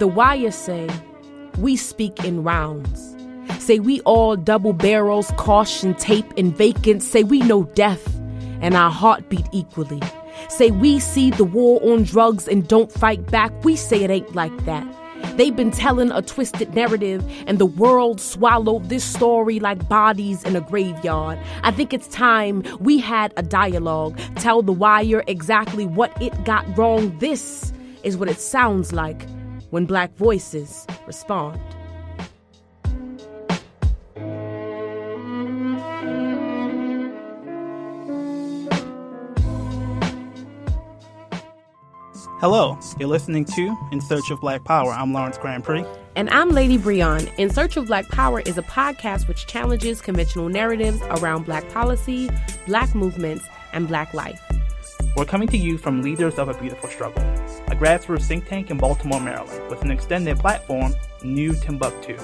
The Wire say, we speak in rounds. Say we all double barrels, caution tape and vacant. Say we know death and our heartbeat equally. Say we see the war on drugs and don't fight back. We say it ain't like that. They've been telling a twisted narrative and the world swallowed this story like bodies in a graveyard. I think it's time we had a dialogue. Tell The Wire exactly what it got wrong. This is what it sounds like when Black voices respond. Hello, you're listening to In Search of Black Power. I'm Lawrence Grand Prix. And I'm Lady Breon. In Search of Black Power is a podcast which challenges conventional narratives around Black policy, Black movements, and Black life. We're coming to you from Leaders of a Beautiful Struggle, a grassroots think tank in Baltimore, Maryland, with an extended platform, New Timbuktu.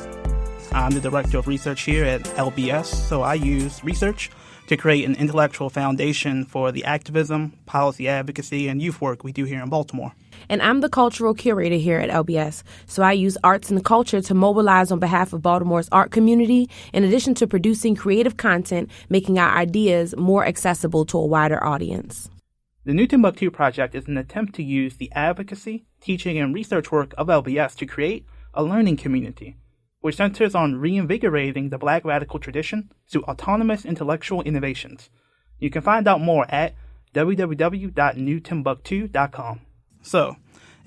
I'm the Director of Research here at LBS, so I use research to create an intellectual foundation for the activism, policy advocacy, and youth work we do here in Baltimore. And I'm the cultural curator here at LBS, so I use arts and culture to mobilize on behalf of Baltimore's art community, in addition to producing creative content, making our ideas more accessible to a wider audience. The New Timbuktu Project is an attempt to use the advocacy, teaching, and research work of LBS to create a learning community, which centers on reinvigorating the Black radical tradition through autonomous intellectual innovations. You can find out more at www.newtimbuktu.com. So,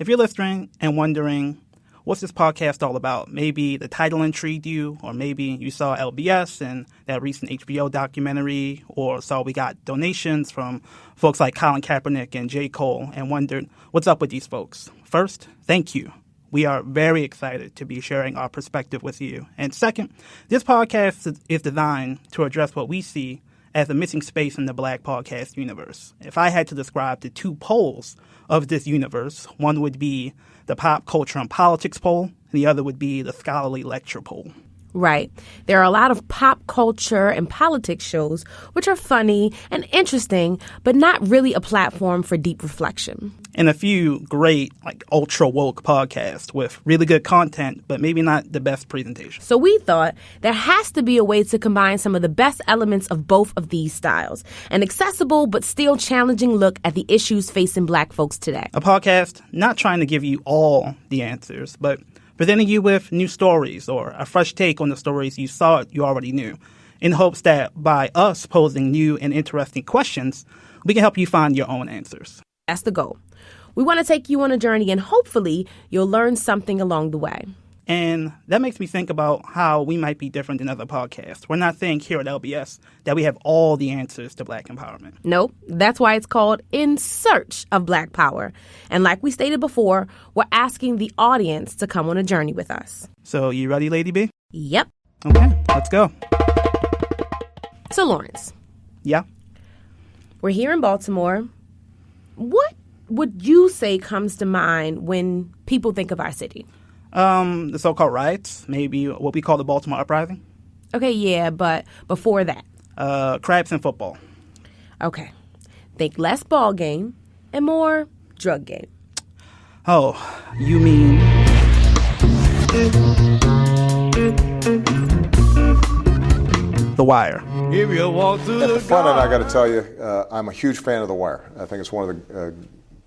if you're listening and wondering, what's this podcast all about? Maybe the title intrigued you, or maybe you saw LBS and that recent HBO documentary, or saw we got donations from folks like Colin Kaepernick and J. Cole and wondered, what's up with these folks? First, thank you. We are very excited to be sharing our perspective with you. And second, this podcast is designed to address what we see as a missing space in the Black podcast universe. If I had to describe the two poles of this universe, one would be the pop culture and politics pole, and the other would be the scholarly lecture pole. Right. There are a lot of pop culture and politics shows which are funny and interesting, but not really a platform for deep reflection. And a few great, ultra woke podcasts with really good content, but maybe not the best presentation. So we thought there has to be a way to combine some of the best elements of both of these styles. An accessible but still challenging look at the issues facing Black folks today. A podcast not trying to give you all the answers, but presenting you with new stories or a fresh take on the stories you thought you already knew, in hopes that by us posing new and interesting questions, we can help you find your own answers. That's the goal. We want to take you on a journey, and hopefully you'll learn something along the way. And that makes me think about how we might be different than other podcasts. We're not saying here at LBS that we have all the answers to Black empowerment. Nope. That's why it's called In Search of Black Power. And like we stated before, we're asking the audience to come on a journey with us. So you ready, Lady B? Yep. Okay, let's go. So Lawrence. Yeah? We're here in Baltimore. What would you say comes to mind when people think of our city? The so-called riots, maybe what we call the Baltimore Uprising. Okay, yeah, but before that? Crabs and football. Okay. Think less ball game and more drug game. Oh, you mean... The Wire. If you walk through At the front end, I got to tell you, I'm a huge fan of The Wire. I think it's one of the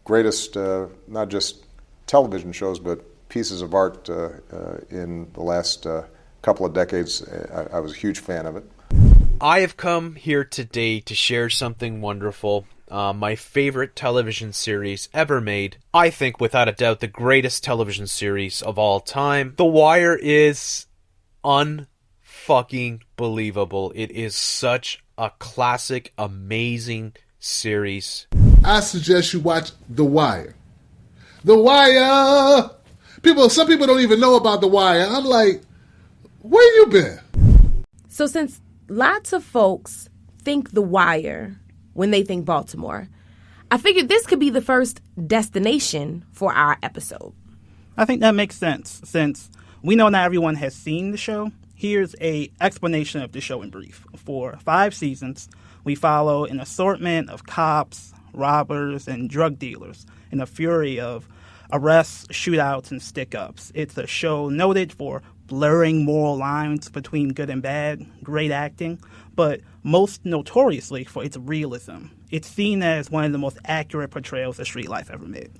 greatest, not just television shows, but pieces of art in the last couple of decades. I was a huge fan of it. I have come here today to share something wonderful. My favorite television series ever made. I think, without a doubt, the greatest television series of all time. The Wire is unfucking believable. It is such a classic, amazing series. I suggest you watch The Wire. The Wire! Some people don't even know about The Wire. I'm like, where you been? So since lots of folks think The Wire when they think Baltimore, I figured this could be the first destination for our episode. I think that makes sense, since we know not everyone has seen the show. Here's an explanation of the show in brief. For 5 seasons, we follow an assortment of cops, robbers, and drug dealers in a fury of arrests, shootouts, and stick-ups. It's a show noted for blurring moral lines between good and bad, great acting, but most notoriously for its realism. It's seen as one of the most accurate portrayals of street life ever made.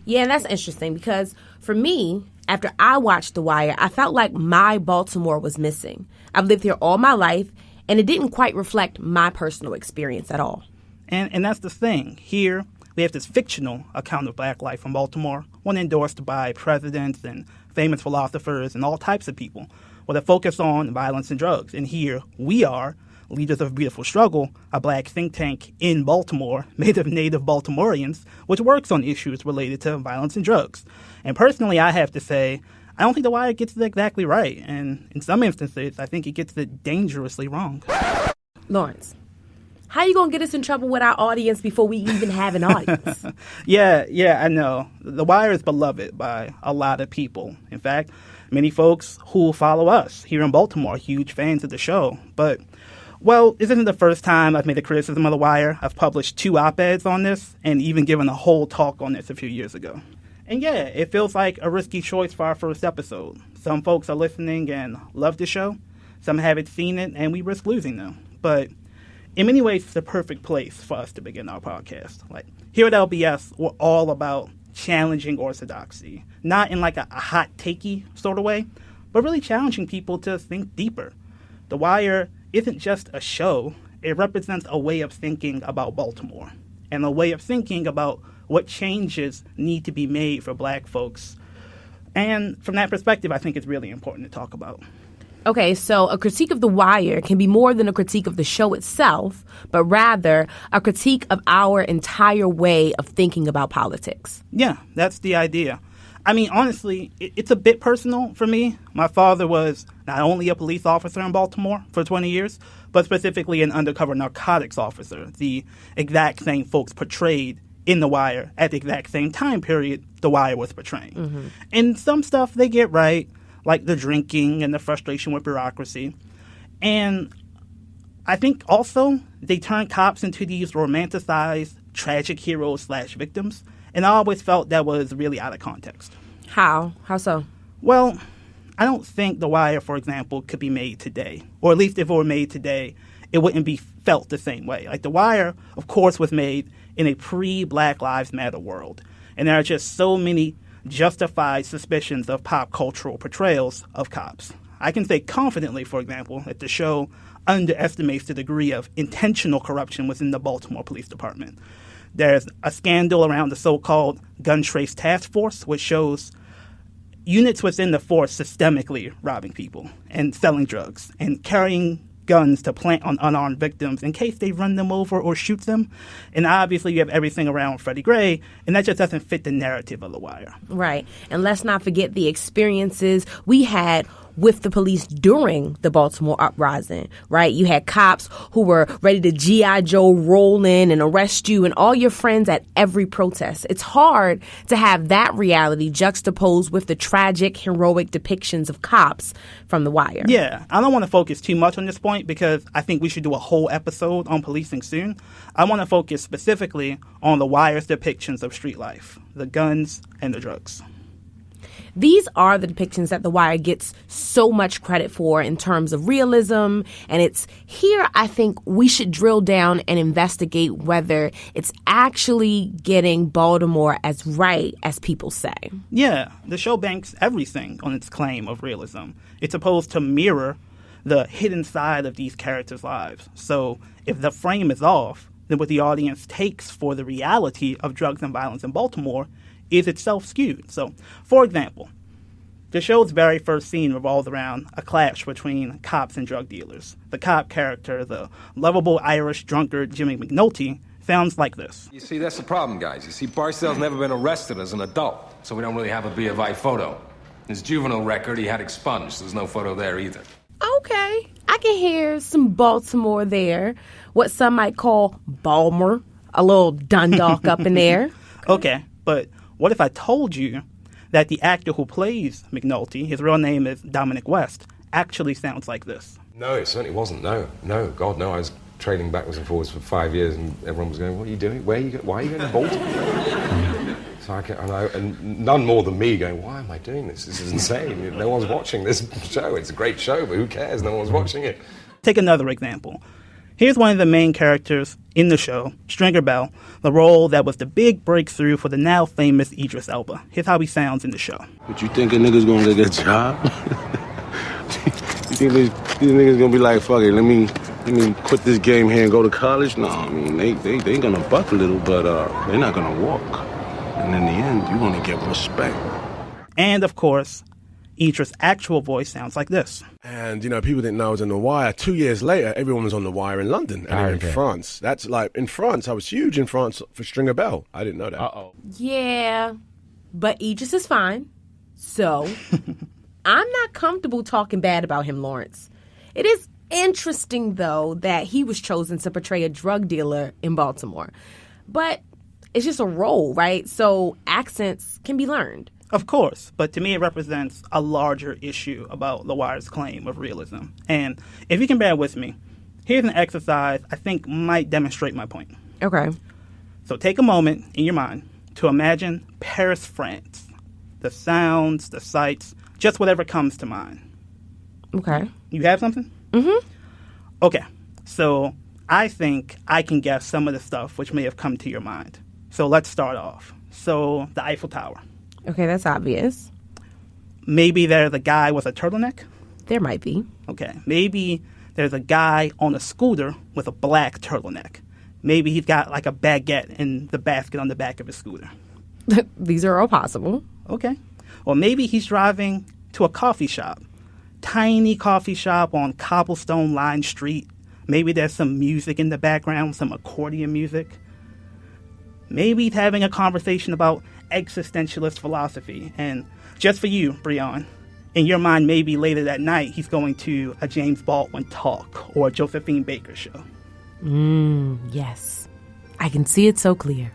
Yeah, and that's interesting because for me, after I watched The Wire, I felt like my Baltimore was missing. I've lived here all my life, and it didn't quite reflect my personal experience at all. And that's the thing. Here, we have this fictional account of black life in Baltimore, one endorsed by presidents and famous philosophers and all types of people, with a focus on violence and drugs. And here, we are, Leaders of Beautiful Struggle, a black think tank in Baltimore made of native Baltimoreans, which works on issues related to violence and drugs. And personally, I have to say, I don't think The Wire gets it exactly right. And in some instances, I think it gets it dangerously wrong. Lawrence, how you going to get us in trouble with our audience before we even have an audience? Yeah, I know. The Wire is beloved by a lot of people. In fact, many folks who follow us here in Baltimore are huge fans of the show. But, well, this isn't the first time I've made a criticism of The Wire. I've published 2 op-eds on this and even given a whole talk on this a few years ago. And yeah, it feels like a risky choice for our first episode. Some folks are listening and love the show. Some haven't seen it, and we risk losing them. But in many ways, it's the perfect place for us to begin our podcast. Like, here at LBS, we're all about challenging orthodoxy. Not in like a hot takey sort of way, but really challenging people to think deeper. The Wire isn't just a show. It represents a way of thinking about Baltimore and a way of thinking about what changes need to be made for black folks. And from that perspective, I think it's really important to talk about. Okay, so a critique of The Wire can be more than a critique of the show itself, but rather a critique of our entire way of thinking about politics. Yeah, that's the idea. I mean, honestly, it's a bit personal for me. My father was not only a police officer in Baltimore for 20 years, but specifically an undercover narcotics officer, the exact same folks portrayed in The Wire at the exact same time period The Wire was portraying. Mm-hmm. And some stuff they get right, like the drinking and the frustration with bureaucracy. And I think also they turn cops into these romanticized, tragic heroes/victims. And I always felt that was really out of context. How? How so? Well, I don't think The Wire, for example, could be made today. Or at least if it were made today, it wouldn't be felt the same way. Like, The Wire, of course, was made in a pre-Black Lives Matter world. And there are just so many justified suspicions of pop cultural portrayals of cops. I can say confidently, for example, that the show underestimates the degree of intentional corruption within the Baltimore Police Department. There's a scandal around the so-called Gun Trace Task Force, which shows units within the force systemically robbing people and selling drugs and carrying guns to plant on unarmed victims in case they run them over or shoot them. And obviously you have everything around Freddie Gray, and that just doesn't fit the narrative of The Wire. Right. And let's not forget the experiences we had with the police during the Baltimore uprising, right? You had cops who were ready to G.I. Joe roll in and arrest you and all your friends at every protest. It's hard to have that reality juxtaposed with the tragic, heroic depictions of cops from The Wire. Yeah, I don't want to focus too much on this point because I think we should do a whole episode on policing soon. I want to focus specifically on The Wire's depictions of street life, the guns and the drugs. These are the depictions that The Wire gets so much credit for in terms of realism, and it's here I think we should drill down and investigate whether it's actually getting Baltimore as right as people say. Yeah, the show banks everything on its claim of realism. It's supposed to mirror the hidden side of these characters' lives. So if the frame is off, then what the audience takes for the reality of drugs and violence in Baltimore is itself skewed. So, for example, the show's very first scene revolves around a clash between cops and drug dealers. The cop character, the lovable Irish drunkard Jimmy McNulty, sounds like this. You see, that's the problem, guys. You see, Barcel's never been arrested as an adult, so we don't really have a B of I photo. His juvenile record, he had expunged. There's no photo there either. Okay, I can hear some Baltimore there. What some might call Balmer, a little Dundalk up in there. Okay, but what if I told you that the actor who plays McNulty, his real name is Dominic West, actually sounds like this? No, it certainly wasn't. No, God, no. I was training backwards and forwards for 5 years, and everyone was going, "What are you doing? Why are you going to Baltimore?" So and none more than me going, why am I doing this? This is insane. No one's watching this show. It's a great show, but who cares? No one's watching it. Take another example. Here's one of the main characters in the show, Stringer Bell, the role that was the big breakthrough for the now famous Idris Elba. Here's how he sounds in the show. But you think a nigga's gonna get a job? You think these niggas gonna be like, fuck it, let me quit this game here and go to college? No, I mean, they gonna buck a little, but they're not gonna walk. And in the end, you're gonna get respect. And, of course, Idris' actual voice sounds like this. And, people didn't know I was on The Wire. 2 years later, everyone was on The Wire in London and in France. That's like, in France, I was huge in France for Stringer Bell. I didn't know that. Uh-oh. Yeah, but Idris is fine. So, I'm not comfortable talking bad about him, Lawrence. It is interesting, though, that he was chosen to portray a drug dealer in Baltimore. But it's just a role, right? So accents can be learned. Of course, but to me it represents a larger issue about The Wire's claim of realism. And if you can bear with me, here's an exercise I think might demonstrate my point. Okay. So take a moment in your mind to imagine Paris, France. The sounds, the sights, just whatever comes to mind. Okay. You have something? Mm-hmm. Okay, so I think I can guess some of the stuff which may have come to your mind. So let's start off. So the Eiffel Tower. Okay, that's obvious. Maybe there's a guy with a turtleneck? There might be. Okay, maybe there's a guy on a scooter with a black turtleneck. Maybe he's got like a baguette in the basket on the back of his scooter. These are all possible. Okay. Or maybe he's driving to a coffee shop. Tiny coffee shop on cobblestone-lined street. Maybe there's some music in the background, some accordion music. Maybe he's having a conversation about existentialist philosophy. And just for you, Breon, in your mind, maybe later that night, he's going to a James Baldwin talk or a Josephine Baker show. Yes. I can see it so clear.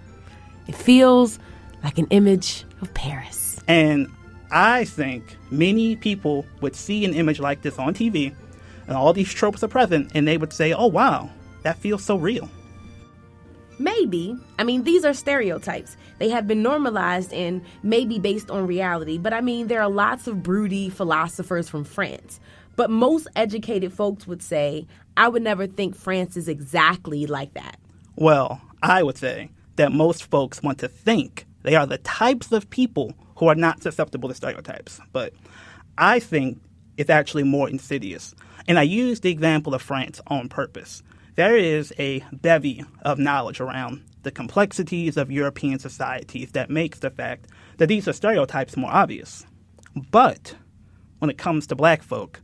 It feels like an image of Paris. And I think many people would see an image like this on TV, and all these tropes are present, and they would say, oh, wow, that feels so real. Maybe. I mean, these are stereotypes. They have been normalized and maybe based on reality. But I mean, there are lots of broody philosophers from France. But most educated folks would say, I would never think France is exactly like that. Well, I would say that most folks want to think they are the types of people who are not susceptible to stereotypes. But I think it's actually more insidious. And I use the example of France on purpose. There is a bevy of knowledge around the complexities of European societies that makes the fact that these are stereotypes more obvious. But when it comes to black folk,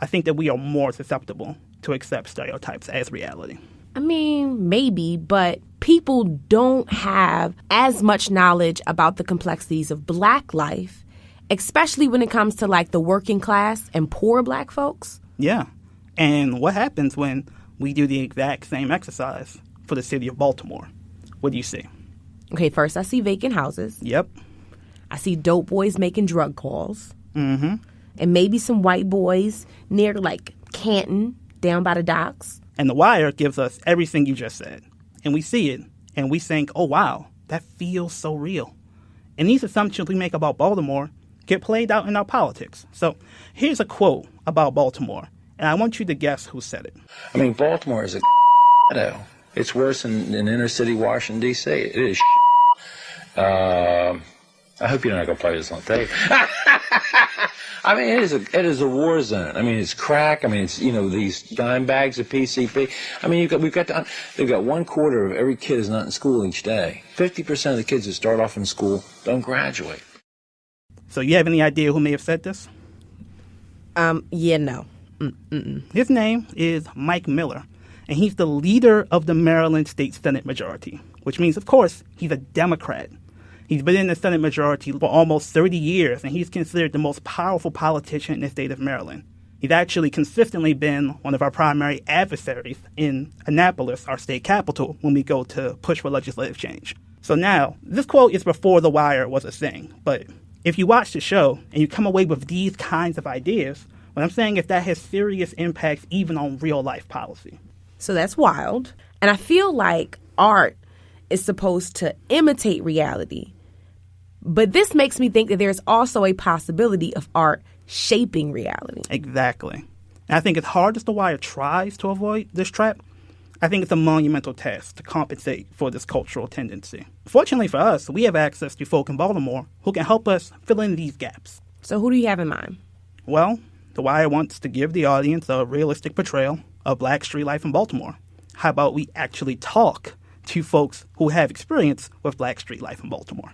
I think that we are more susceptible to accept stereotypes as reality. I mean, maybe, but people don't have as much knowledge about the complexities of black life, especially when it comes to like the working class and poor black folks. Yeah. And what happens when we do the exact same exercise for the city of Baltimore? What do you see? Okay, first I see vacant houses. Yep. I see dope boys making drug calls. Mm-hmm. And maybe some white boys near like Canton, down by the docks. And The Wire gives us everything you just said. And we see it, and we think, oh, wow, that feels so real. And these assumptions we make about Baltimore get played out in our politics. So here's a quote about Baltimore, and I want you to guess who said it. I mean, Baltimore is a ghetto. It's worse than inner city Washington, D.C. It is I hope you're not going to play this on tape. I mean, it is a war zone. I mean, it's crack. I mean, it's, these dime bags of PCP. I mean, they've got 1/4 of every kid is not in school each day. 50% of the kids that start off in school don't graduate. So you have any idea who may have said this? Yeah, no. His name is Mike Miller, and he's the leader of the Maryland State Senate majority, which means, of course, he's a Democrat. He's been in the Senate majority for almost 30 years, and he's considered the most powerful politician in the state of Maryland. He's actually consistently been one of our primary adversaries in Annapolis, our state capital, when we go to push for legislative change. So now, this quote is before The Wire was a thing, but if you watch the show and you come away with these kinds of ideas, what I'm saying is that has serious impacts even on real-life policy. So that's wild. And I feel like art is supposed to imitate reality. But this makes me think that there's also a possibility of art shaping reality. Exactly. And I think as hard as The Wire tries to avoid this trap, I think it's a monumental task to compensate for this cultural tendency. Fortunately for us, we have access to folk in Baltimore who can help us fill in these gaps. So who do you have in mind? Well, The Wire wants to give the audience a realistic portrayal of Black street life in Baltimore. How about we actually talk to folks who have experience with Black street life in Baltimore?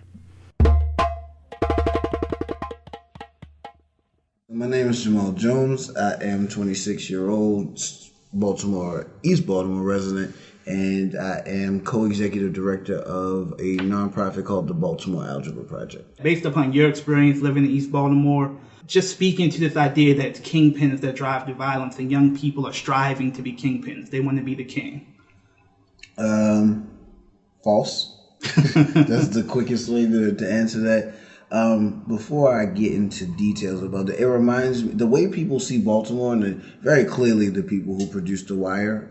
My name is Jamal Jones. I am 26-year-old East Baltimore resident, and I am co-executive director of a nonprofit called the Baltimore Algebra Project. Based upon your experience living in East Baltimore, just speaking to this idea that it's kingpins that drive the violence and young people are striving to be kingpins. They want to be the king. False. That's the quickest way to answer that. Before I get into details about it, it reminds me, the way people see Baltimore, and very clearly the people who produced The Wire,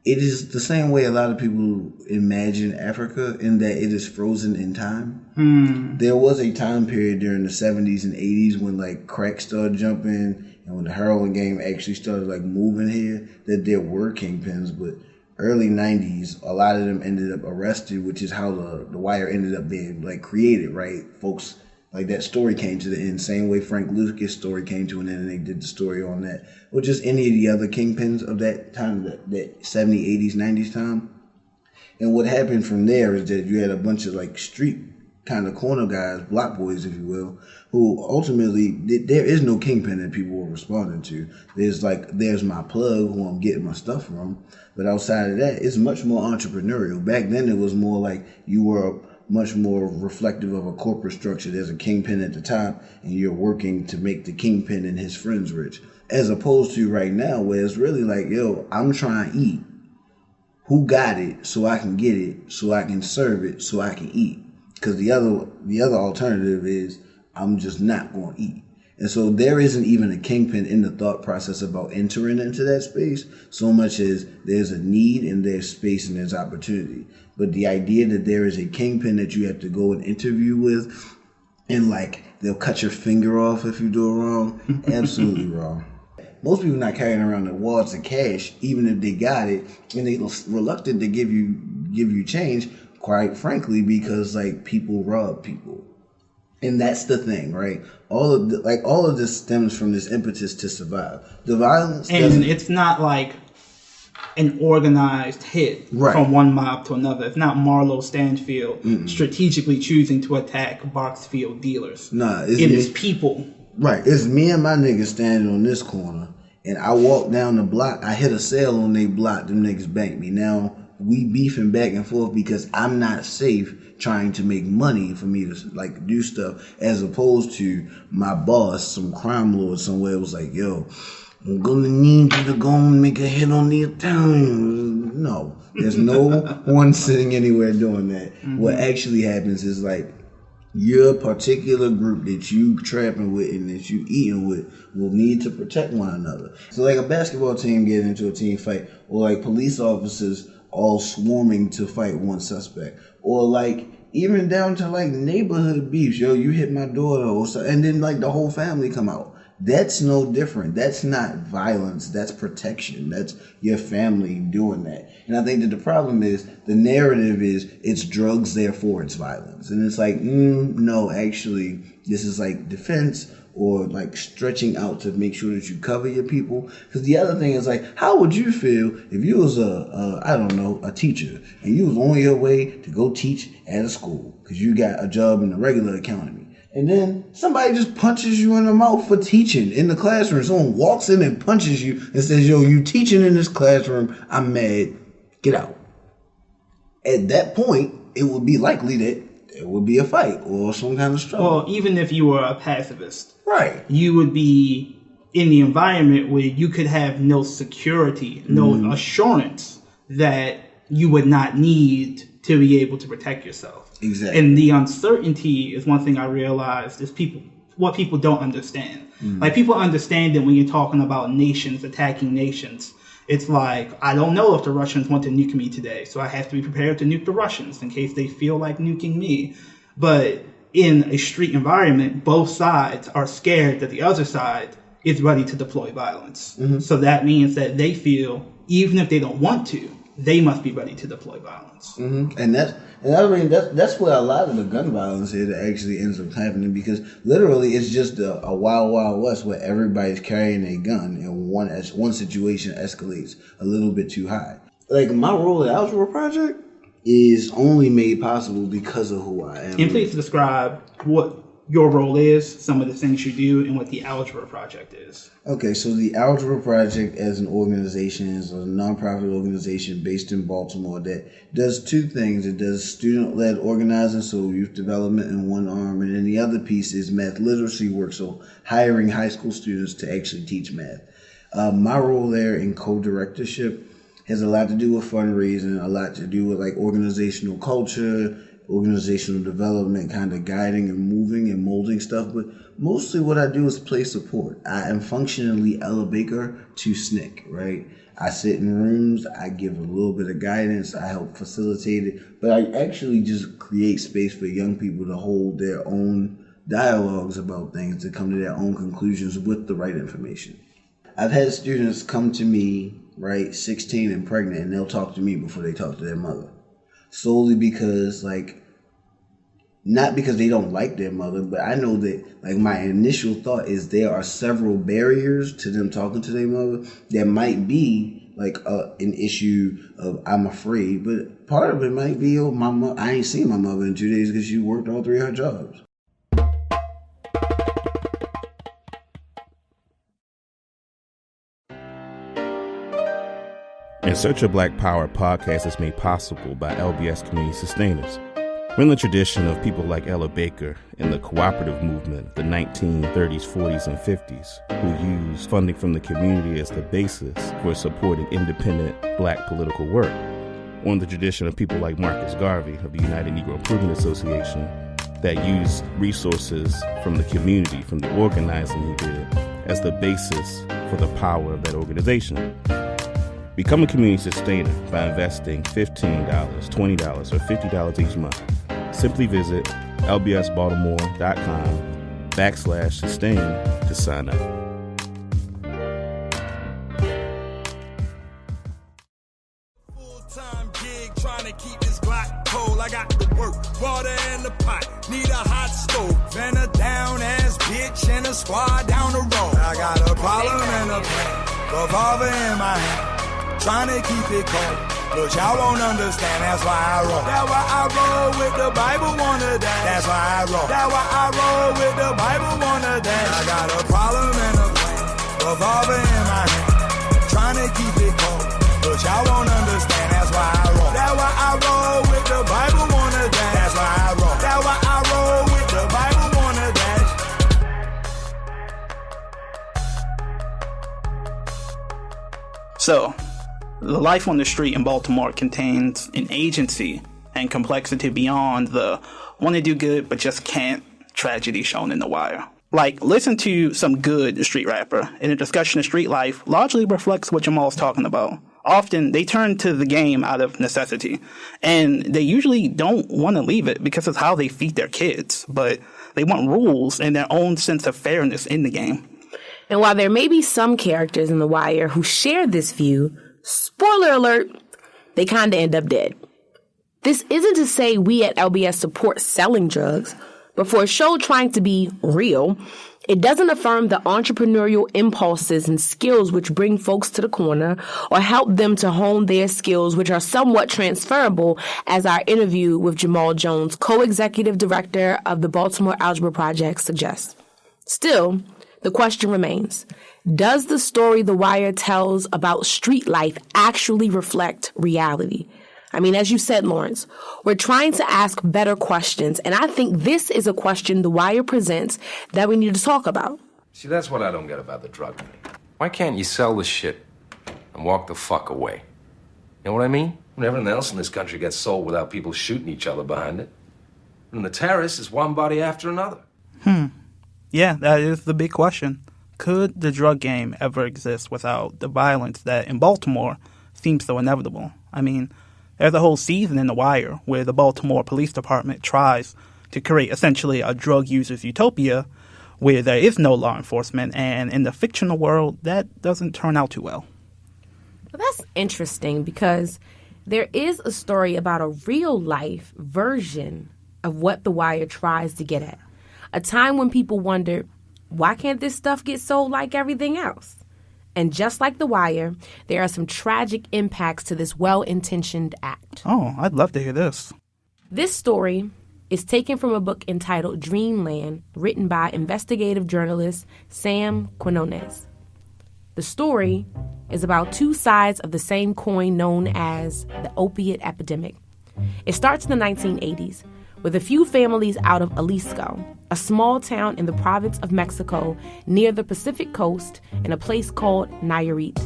it is the same way a lot of people imagine Africa, in that it is frozen in time. There was a time period during the 70s and 80s when like crack started jumping and when the heroin game actually started like moving here, that there were kingpins, but early 90s, a lot of them ended up arrested, which is how the Wire ended up being like created, right? Folks, like that story came to the end, same way Frank Lucas' story came to an end, and they did the story on that. Or just any of the other kingpins of that time, that 70s, 80s, 90s time. And what happened from there is that you had a bunch of like street kind of corner guys, block boys, if you will, who ultimately, there is no kingpin that people were responding to. There's my plug who I'm getting my stuff from. But outside of that, it's much more entrepreneurial. Back then, it was more like you were much more reflective of a corporate structure. There's a kingpin at the top, and you're working to make the kingpin and his friends rich. As opposed to right now, where it's really like, yo, I'm trying to eat. Who got it so I can get it, so I can serve it, so I can eat? Because the other alternative is I'm just not going to eat. And so there isn't even a kingpin in the thought process about entering into that space, so much as there's a need and there's space and there's opportunity. But the idea that there is a kingpin that you have to go and interview with, and like they'll cut your finger off if you do it wrong, absolutely wrong. Most people not carrying around the wads of cash, even if they got it, and they're reluctant to give you change, quite frankly, because like people rob people. And that's the thing, right? All of this stems from this impetus to survive. The violence, and it's not like an organized hit from one mob to another. It's not Marlo Stanfield strategically choosing to attack Boxfield dealers. Nah, it is people. Right, it's me and my niggas standing on this corner, and I walk down the block. I hit a sale on they block. Them niggas bank me. Now we beefing back and forth because I'm not safe trying to make money for me to like do stuff, as opposed to my boss, some crime lord somewhere, was like, yo, I'm gonna need you to go and make a hit on the Italian. No, there's no one sitting anywhere doing that. What actually happens is like your particular group that you trapping with and that you eating with will need to protect one another. So like a basketball team getting into a team fight, or like police officers all swarming to fight one suspect, or like even down to like neighborhood beefs. Yo, you hit my daughter, or so, and then like the whole family come out. That's no different. That's not violence. That's protection. That's your family doing that. And I think that the problem is the narrative is it's drugs, therefore it's violence. And it's like, no, actually, this is like defense, or like stretching out to make sure that you cover your people. Because the other thing is like, how would you feel if you was a teacher, and you was on your way to go teach at a school because you got a job in the regular economy, and then somebody just punches you in the mouth for teaching in the classroom? Someone walks in and punches you and says, yo, you teaching in this classroom, I'm mad, get out. At that point, it would be likely that there would be a fight or some kind of struggle. Well, even if you were a pacifist, right, you would be in the environment where you could have no security, no assurance that you would not need to be able to protect yourself. Exactly. And the uncertainty is one thing I realized is what people don't understand. Like, people understand that when you're talking about nations attacking nations, it's like, I don't know if the Russians want to nuke me today, so I have to be prepared to nuke the Russians in case they feel like nuking me. But in a street environment, both sides are scared that the other side is ready to deploy violence. Mm-hmm. So that means that they feel, even if they don't want to, they must be ready to deploy violence. Mm-hmm. And that's where a lot of the gun violence here that actually ends up happening, because literally it's just a wild, wild west where everybody's carrying a gun and one situation escalates a little bit too high. Like, my role at Algebra Project is only made possible because of who I am. And please describe what your role is, some of the things you do, and what the Algebra Project is. Okay, so the Algebra Project as an organization is a nonprofit organization based in Baltimore that does two things. It does student-led organizing, so youth development in one arm, and then the other piece is math literacy work, so hiring high school students to actually teach math. My role there in co-directorship has a lot to do with fundraising, a lot to do with like organizational culture, organizational development, kind of guiding and moving and molding stuff. But mostly what I do is play support. I am functionally Ella Baker to SNCC, right? I sit in rooms, I give a little bit of guidance, I help facilitate it, but I actually just create space for young people to hold their own dialogues about things, to come to their own conclusions with the right information. I've had students come to me, right, 16 and pregnant, and they'll talk to me before they talk to their mother. Solely because, like, not because they don't like their mother, but I know that, like, my initial thought is there are several barriers to them talking to their mother that might be, like, an issue of I'm afraid, but part of it might be, I ain't seen my mother in 2 days because she worked all 3 of her jobs. In Search of Black Power podcast is made possible by LBS Community Sustainers. We're in the tradition of people like Ella Baker in the cooperative movement, the 1930s, 40s, and 50s, who used funding from the community as the basis for supporting independent black political work. Or in the tradition of people like Marcus Garvey of the United Negro Improvement Association that used resources from the community, from the organizing he did, as the basis for the power of that organization. Become a community sustainer by investing $15, $20, or $50 each month. Simply visit lbsbaltimore.com/sustain to sign up. Full-time gig trying to keep this Glock cold. I got the work, water in the pot, need a hot stove, and a down-ass bitch and a squad down the road. I got a problem and a plan, revolver in my hand. Trying to keep it cold, but y'all won't understand, that's why I roll. That's why I roll with the Bible on the dash. That's why I roll. That's why I roll with the Bible on the dash. I got a problem and a plan, revolver in my hand. Trying to keep it cold, but y'all won't understand, that's why I roll. That's why I roll with the Bible on the dash. That's why I roll. That's why I roll with the Bible on the dash. So, the life on the street in Baltimore contains an agency and complexity beyond the want to do good but just can't tragedy shown in The Wire. Like, listen to some good street rapper, and a discussion of street life largely reflects what Jamal's talking about. Often, they turn to the game out of necessity, and they usually don't want to leave it because it's how they feed their kids, but they want rules and their own sense of fairness in the game. And while there may be some characters in The Wire who share this view, spoiler alert, they kind of end up dead. This isn't to say we at LBS support selling drugs, but for a show trying to be real, it doesn't affirm the entrepreneurial impulses and skills which bring folks to the corner or help them to hone their skills, which are somewhat transferable, as our interview with Jamal Jones, co-executive director of the Baltimore Algebra Project, suggests. Still, the question remains, does the story The Wire tells about street life actually reflect reality? I mean, as you said, Lawrence, we're trying to ask better questions, and I think this is a question The Wire presents that we need to talk about. See, that's what I don't get about the drug money. Why can't you sell the shit and walk the fuck away? You know what I mean? When everything else in this country gets sold without people shooting each other behind it. And the terrorists is one body after another. Yeah, that is the big question. Could the drug game ever exist without the violence that in Baltimore seems so inevitable? I mean, there's a whole season in The Wire where the Baltimore Police Department tries to create essentially a drug user's utopia where there is no law enforcement, and in the fictional world, that doesn't turn out too well. Well, that's interesting because there is a story about a real-life version of what The Wire tries to get at. A time when people wondered, why can't this stuff get sold like everything else? And just like The Wire, there are some tragic impacts to this well-intentioned act. Oh, I'd love to hear this. This story is taken from a book entitled Dreamland, written by investigative journalist Sam Quinones. The story is about two sides of the same coin known as the opiate epidemic. It starts in the 1980s with a few families out of Jalisco, a small town in the province of Mexico near the Pacific coast in a place called Nayarit.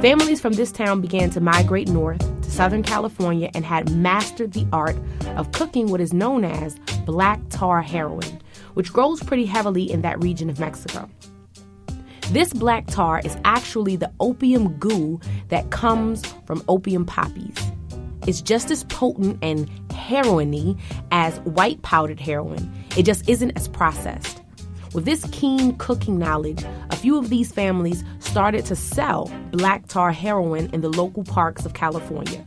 Families from this town began to migrate north to Southern California and had mastered the art of cooking what is known as black tar heroin, which grows pretty heavily in that region of Mexico. This black tar is actually the opium goo that comes from opium poppies. It's just as potent and heroin-y as white powdered heroin. It just isn't as processed. With this keen cooking knowledge, a few of these families started to sell black tar heroin in the local parks of California.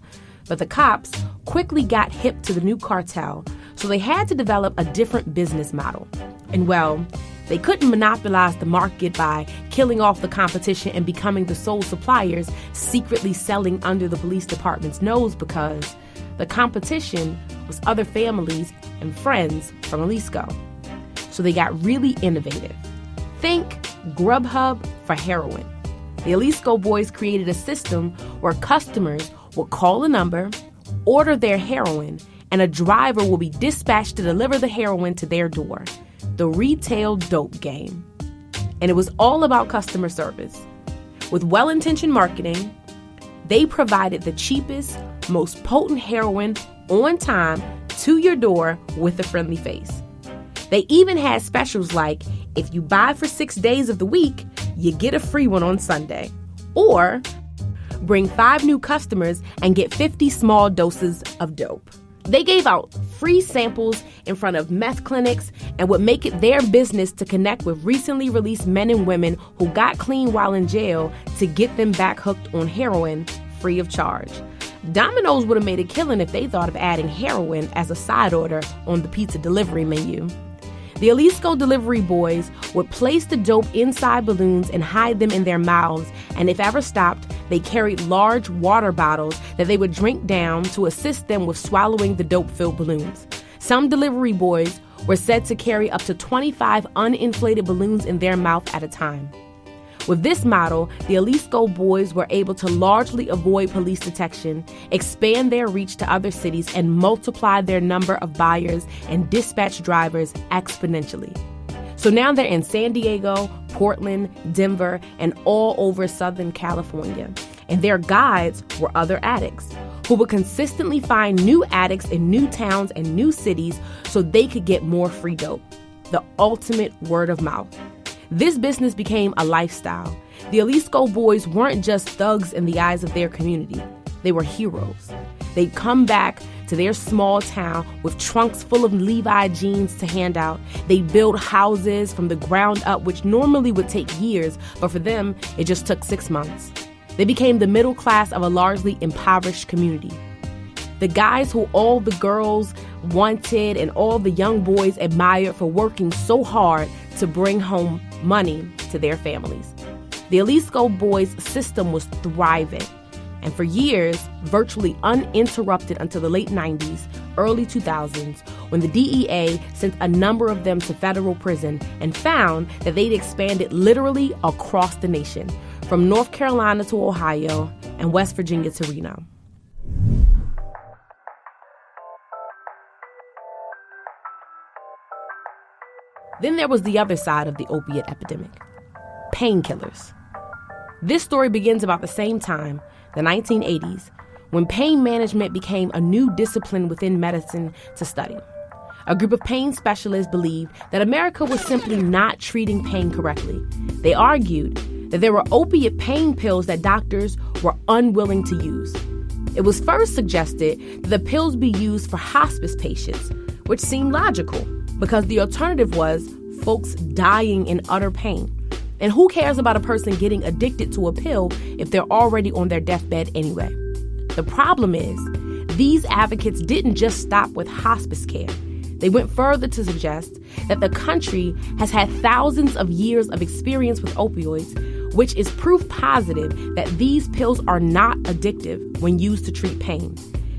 But the cops quickly got hip to the new cartel, so they had to develop a different business model. And well, they couldn't monopolize the market by killing off the competition and becoming the sole suppliers, secretly selling under the police department's nose, because the competition was other families and friends from Jalisco. So they got really innovative. Think Grubhub for heroin. The Jalisco boys created a system where customers would call a number, order their heroin, and a driver will be dispatched to deliver the heroin to their door. The retail dope game. And it was all about customer service. With well-intentioned marketing, they provided the cheapest, most potent heroin on time to your door with a friendly face. They even had specials like, if you buy for 6 days of the week, you get a free one on Sunday. Or bring 5 new customers and get 50 small doses of dope. They gave out free samples in front of meth clinics and would make it their business to connect with recently released men and women who got clean while in jail to get them back hooked on heroin free of charge. Domino's would have made a killing if they thought of adding heroin as a side order on the pizza delivery menu. The Jalisco delivery boys would place the dope inside balloons and hide them in their mouths, and if ever stopped, they carried large water bottles that they would drink down to assist them with swallowing the dope-filled balloons. Some delivery boys were said to carry up to 25 uninflated balloons in their mouth at a time. With this model, the Jalisco boys were able to largely avoid police detection, expand their reach to other cities, and multiply their number of buyers and dispatch drivers exponentially. So now they're in San Diego, Portland, Denver, and all over Southern California. And their guides were other addicts who would consistently find new addicts in new towns and new cities so they could get more free dope. The ultimate word of mouth. This business became a lifestyle. The Jalisco boys weren't just thugs in the eyes of their community. They were heroes. They'd come back to their small town with trunks full of Levi jeans to hand out. They'd build houses from the ground up, which normally would take years, but for them, it just took 6 months. They became the middle class of a largely impoverished community. The guys who all the girls wanted and all the young boys admired for working so hard to bring home money to their families. The Jalisco boys' system was thriving, and for years, virtually uninterrupted until the late 90s, early 2000s, when the DEA sent a number of them to federal prison and found that they'd expanded literally across the nation, from North Carolina to Ohio and West Virginia to Reno. Then there was the other side of the opiate epidemic, painkillers. This story begins about the same time, the 1980s, when pain management became a new discipline within medicine to study. A group of pain specialists believed that America was simply not treating pain correctly. They argued that there were opiate pain pills that doctors were unwilling to use. It was first suggested that the pills be used for hospice patients, which seemed logical because the alternative was folks dying in utter pain. And who cares about a person getting addicted to a pill if they're already on their deathbed anyway? The problem is, these advocates didn't just stop with hospice care. They went further to suggest that the country has had thousands of years of experience with opioids, which is proof positive that these pills are not addictive when used to treat pain.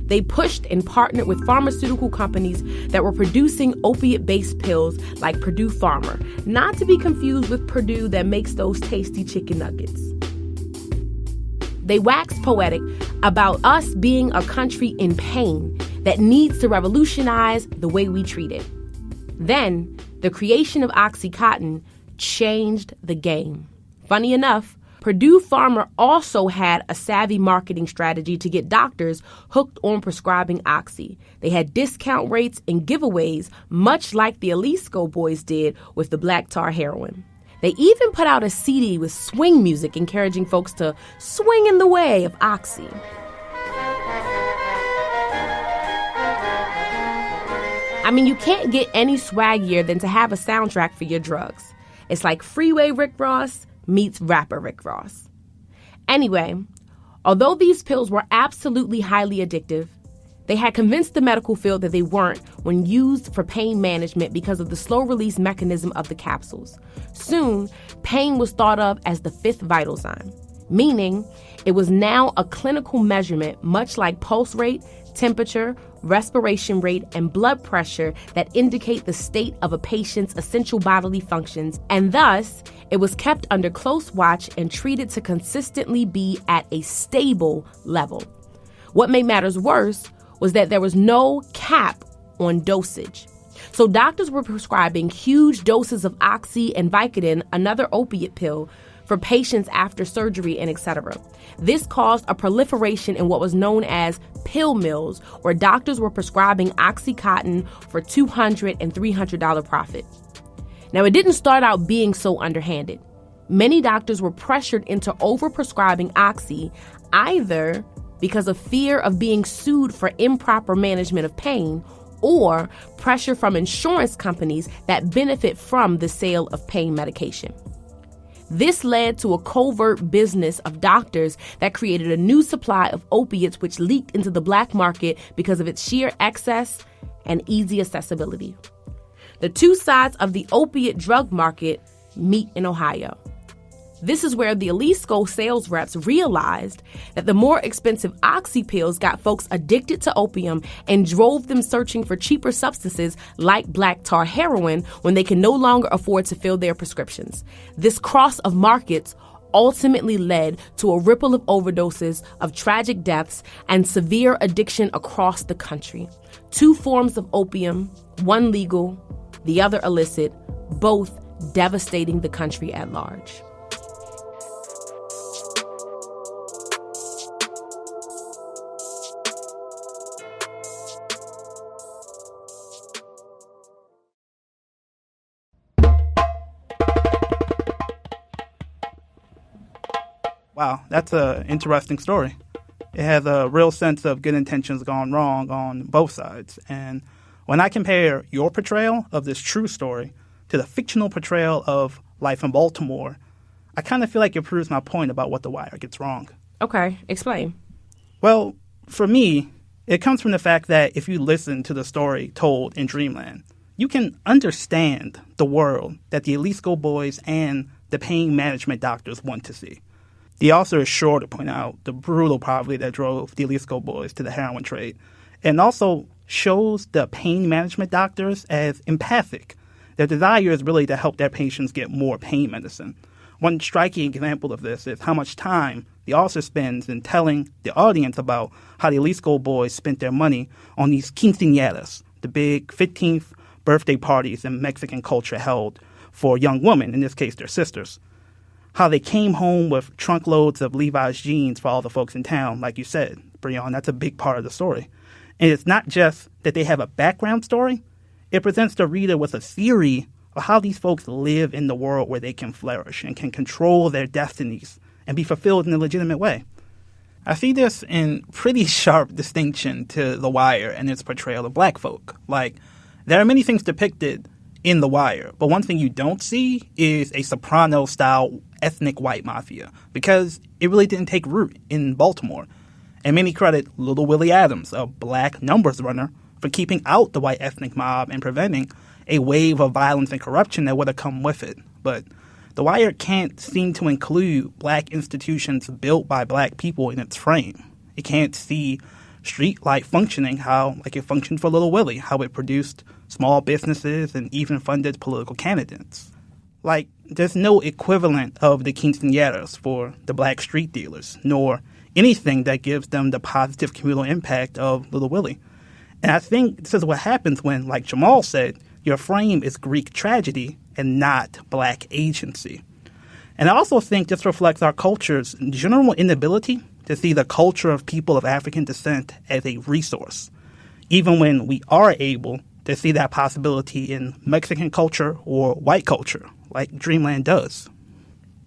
They pushed and partnered with pharmaceutical companies that were producing opiate-based pills like Purdue Pharma, not to be confused with Purdue that makes those tasty chicken nuggets. They waxed poetic about us being a country in pain that needs to revolutionize the way we treat it. Then, the creation of OxyContin changed the game. Funny enough, Purdue Pharma also had a savvy marketing strategy to get doctors hooked on prescribing Oxy. They had discount rates and giveaways, much like the Jalisco boys did with the black tar heroin. They even put out a CD with swing music encouraging folks to swing in the way of Oxy. I mean, you can't get any swaggier than to have a soundtrack for your drugs. It's like Freeway Rick Ross meets rapper Rick Ross. Anyway, although these pills were absolutely highly addictive, they had convinced the medical field that they weren't when used for pain management because of the slow-release mechanism of the capsules. Soon, pain was thought of as the fifth vital sign, meaning it was now a clinical measurement much like pulse rate, temperature, respiration rate, and blood pressure that indicate the state of a patient's essential bodily functions, and thus, it was kept under close watch and treated to consistently be at a stable level. What made matters worse was that there was no cap on dosage. So doctors were prescribing huge doses of Oxy and Vicodin, another opiate pill, for patients after surgery and etc. This caused a proliferation in what was known as pill mills, where doctors were prescribing OxyContin for $200 and $300 profit. Now, it didn't start out being so underhanded. Many doctors were pressured into overprescribing Oxy, either because of fear of being sued for improper management of pain or pressure from insurance companies that benefit from the sale of pain medication. This led to a covert business of doctors that created a new supply of opiates which leaked into the black market because of its sheer excess and easy accessibility. The two sides of the opiate drug market meet in Ohio. This is where the Jalisco sales reps realized that the more expensive Oxy pills got folks addicted to opium and drove them searching for cheaper substances like black tar heroin when they can no longer afford to fill their prescriptions. This cross of markets ultimately led to a ripple of overdoses, of tragic deaths, and severe addiction across the country. Two forms of opium, one legal, the other illicit, both devastating the country at large. Wow, that's an interesting story. It has a real sense of good intentions gone wrong on both sides. And when I compare your portrayal of this true story to the fictional portrayal of life in Baltimore, I kind of feel like it proves my point about what The Wire gets wrong. Okay, explain. Well, for me, it comes from the fact that if you listen to the story told in Dreamland, you can understand the world that the Jalisco boys and the pain management doctors want to see. The author is sure to point out the brutal poverty that drove the Jalisco boys to the heroin trade, and also shows the pain management doctors as empathic. Their desire is really to help their patients get more pain medicine. One striking example of this is how much time the author spends in telling the audience about how the Jalisco boys spent their money on these quinceañeras, the big 15th birthday parties in Mexican culture held for young women, in this case their sisters. How they came home with trunk loads of Levi's jeans for all the folks in town, like you said, Breon, that's a big part of the story. And it's not just that they have a background story, it presents the reader with a theory of how these folks live in the world where they can flourish and can control their destinies and be fulfilled in a legitimate way. I see this in pretty sharp distinction to The Wire and its portrayal of black folk. Like, there are many things depicted in The Wire, but one thing you don't see is a Soprano-style ethnic white mafia, because it really didn't take root in Baltimore. And many credit Little Willie Adams, a black numbers runner, for keeping out the white ethnic mob and preventing a wave of violence and corruption that would have come with it. But The Wire can't seem to include black institutions built by black people in its frame. It can't see street life functioning how it functioned for Little Willie, how it produced small businesses and even funded political candidates. Like, there's no equivalent of the quinceañeras for the black street dealers, nor anything that gives them the positive communal impact of Little Willie. And I think this is what happens when, like Jamal said, your frame is Greek tragedy and not black agency. And I also think this reflects our culture's general inability to see the culture of people of African descent as a resource, even when we are able to see that possibility in Mexican culture or white culture, like Dreamland does.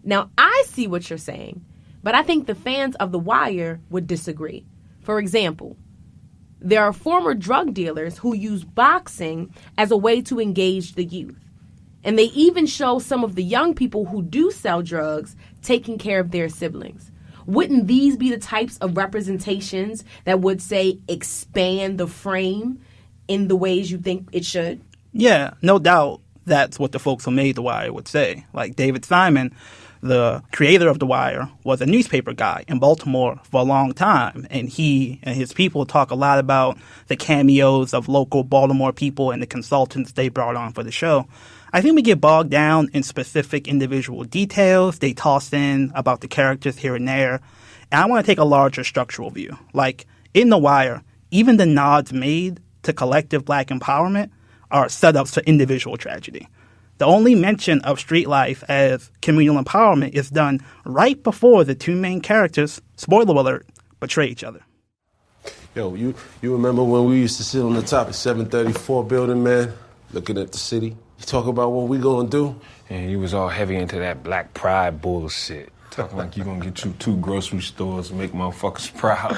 Now, I see what you're saying, but I think the fans of The Wire would disagree. For example, there are former drug dealers who use boxing as a way to engage the youth. And they even show some of the young people who do sell drugs taking care of their siblings. Wouldn't these be the types of representations that would, say, expand the frame in the ways you think it should? Yeah, no doubt that's what the folks who made The Wire would say. Like David Simon, the creator of The Wire, was a newspaper guy in Baltimore for a long time, and he and his people talk a lot about the cameos of local Baltimore people and the consultants they brought on for the show. I think we get bogged down in specific individual details they toss in about the characters here and there, and I want to take a larger structural view. Like, in The Wire, even the nods made to collective black empowerment are setups for individual tragedy. The only mention of street life as communal empowerment is done right before the two main characters, spoiler alert, betray each other. Yo, you remember when we used to sit on the top of 734 building, man, looking at the city? You talk about what we gonna do? And you was all heavy into that black pride bullshit. Talking like you gonna get you 2 grocery stores and make motherfuckers proud.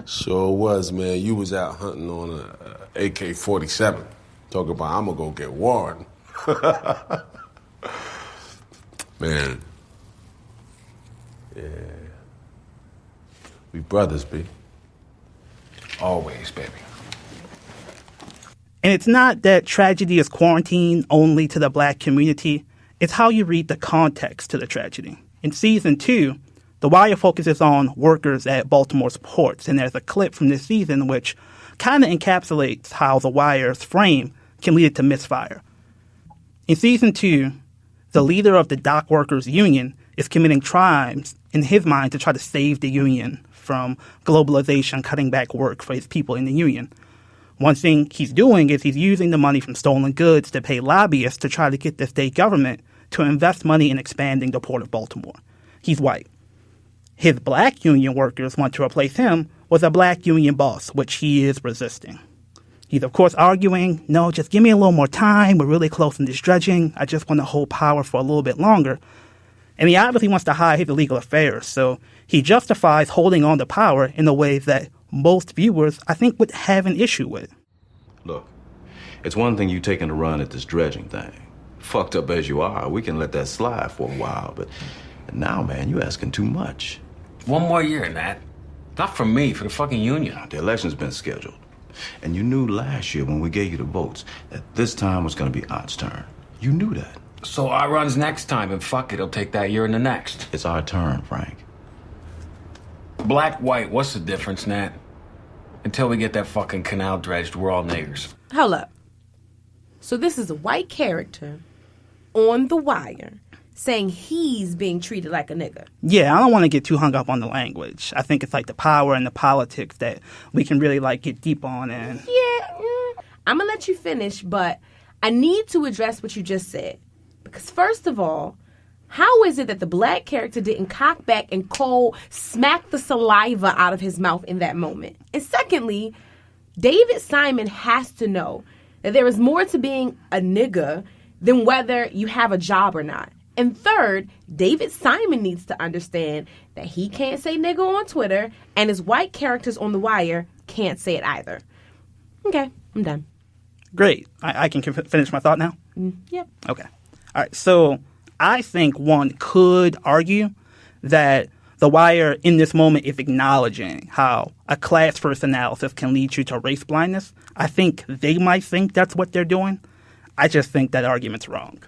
Sure was, man. You was out hunting on a AK-47. Talking about, I'm gonna go get Warren. Man. Yeah. We brothers, B. Always, baby. And it's not that tragedy is quarantined only to the black community. It's how you read the context to the tragedy. In season 2, The Wire focuses on workers at Baltimore's ports, and there's a clip from this season which kind of encapsulates how The Wire's frame can lead it to misfire. In season 2, the leader of the dock workers union is committing crimes in his mind to try to save the union from globalization cutting back work for his people in the union. One thing he's doing is he's using the money from stolen goods to pay lobbyists to try to get the state government to invest money in expanding the port of Baltimore. He's white. His black union workers want to replace him with a black union boss, which he is resisting. He's, of course, arguing, no, just give me a little more time. We're really close in this dredging. I just want to hold power for a little bit longer. And he obviously wants to hide his illegal affairs, so he justifies holding on to power in a way that most viewers, I think, would have an issue with. Look, it's one thing you taking a run at this dredging thing. Fucked up as you are, we can let that slide for a while, but now, man, you asking too much. 1 more year, Nat. Not for me, for the fucking union. The election's been scheduled. And you knew last year when we gave you the votes that this time was going to be Ott's turn. You knew that. So I runs next time, and fuck it, it'll take that year and the next. It's our turn, Frank. Black, white, what's the difference, Nat? Until we get that fucking canal dredged, we're all niggers. Hold up. So this is a white character on The Wire saying he's being treated like a nigga. Yeah, I don't want to get too hung up on the language. I think it's like the power and the politics that we can really get deep on. And I'm going to let you finish, but I need to address what you just said. Because first of all, how is it that the black character didn't cock back and cold smack the saliva out of his mouth in that moment? And secondly, David Simon has to know that there is more to being a nigga than whether you have a job or not. And third, David Simon needs to understand that he can't say nigga on Twitter, and his white characters on The Wire can't say it either. Okay, I'm done. Great. I can finish my thought now? Yep. Okay. All right. So I think one could argue that The Wire in this moment is acknowledging how a class-first analysis can lead you to race blindness. I think they might think that's what they're doing. I just think that argument's wrong.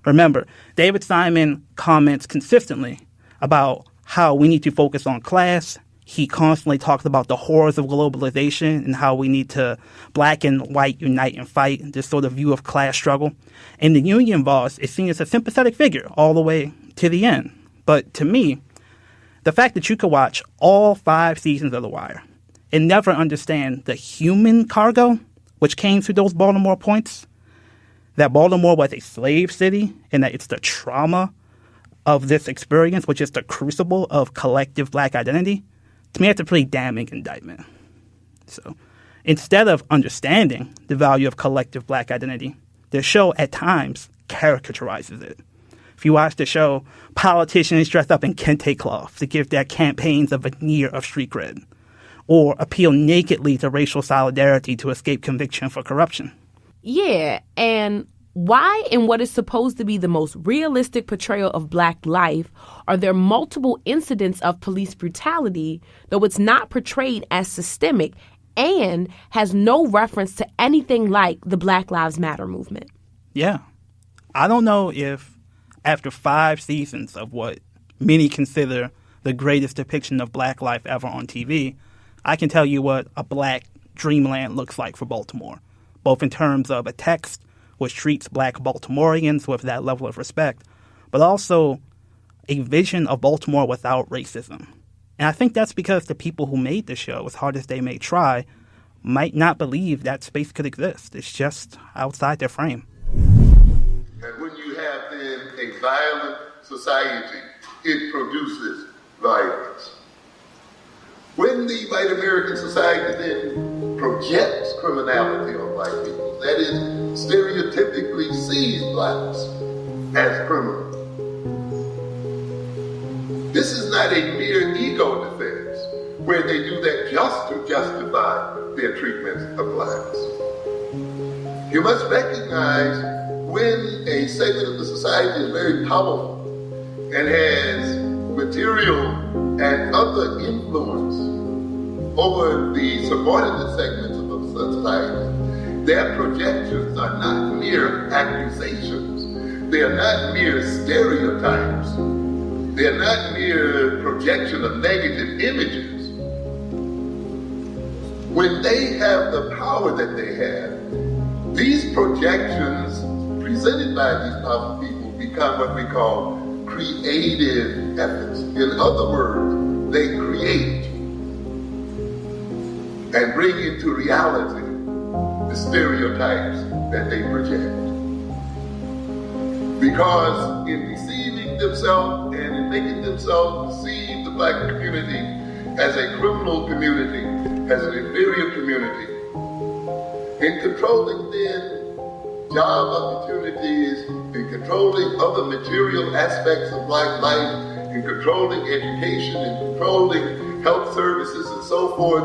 Remember, David Simon comments consistently about how we need to focus on class. He constantly talks about the horrors of globalization and how we need to black and white unite and fight, this sort of view of class struggle. And the union boss is seen as a sympathetic figure all the way to the end. But to me, the fact that you could watch all 5 seasons of The Wire and never understand the human cargo which came through those Baltimore points, that Baltimore was a slave city and that it's the trauma of this experience, which is the crucible of collective black identity, to me, that's a pretty damning indictment. So instead of understanding the value of collective black identity, the show at times caricaturizes it. If you watch the show, politicians dress up in kente cloth to give their campaigns a veneer of street cred, or appeal nakedly to racial solidarity to escape conviction for corruption. Yeah, and why in what is supposed to be the most realistic portrayal of black life are there multiple incidents of police brutality, though it's not portrayed as systemic and has no reference to anything like the Black Lives Matter movement? Yeah. I don't know if after 5 seasons of what many consider the greatest depiction of black life ever on TV, I can tell you what a black dreamland looks like for Baltimore, both in terms of a text which treats black Baltimoreans with that level of respect, but also a vision of Baltimore without racism. And I think that's because the people who made the show, as hard as they may try, might not believe that space could exist. It's just outside their frame. And when you have then a violent society, it produces violence. When the white American society then projects criminality on black people, that is, stereotypically sees blacks as criminals, this is not a mere ego defense where they do that just to justify their treatment of blacks. You must recognize when a segment of the society is very powerful and has material and other influence over the subordinate segments of the society, their projections are not mere accusations. They are not mere stereotypes. They are not mere projection of negative images. When they have the power that they have, these projections presented by these powerful people become what we call creative efforts. In other words, they create and bring into reality the stereotypes that they project. Because in deceiving themselves and in making themselves perceive the black community as a criminal community, as an inferior community, in controlling then job opportunities, in controlling other material aspects of black life, in controlling education, in controlling health services and so forth,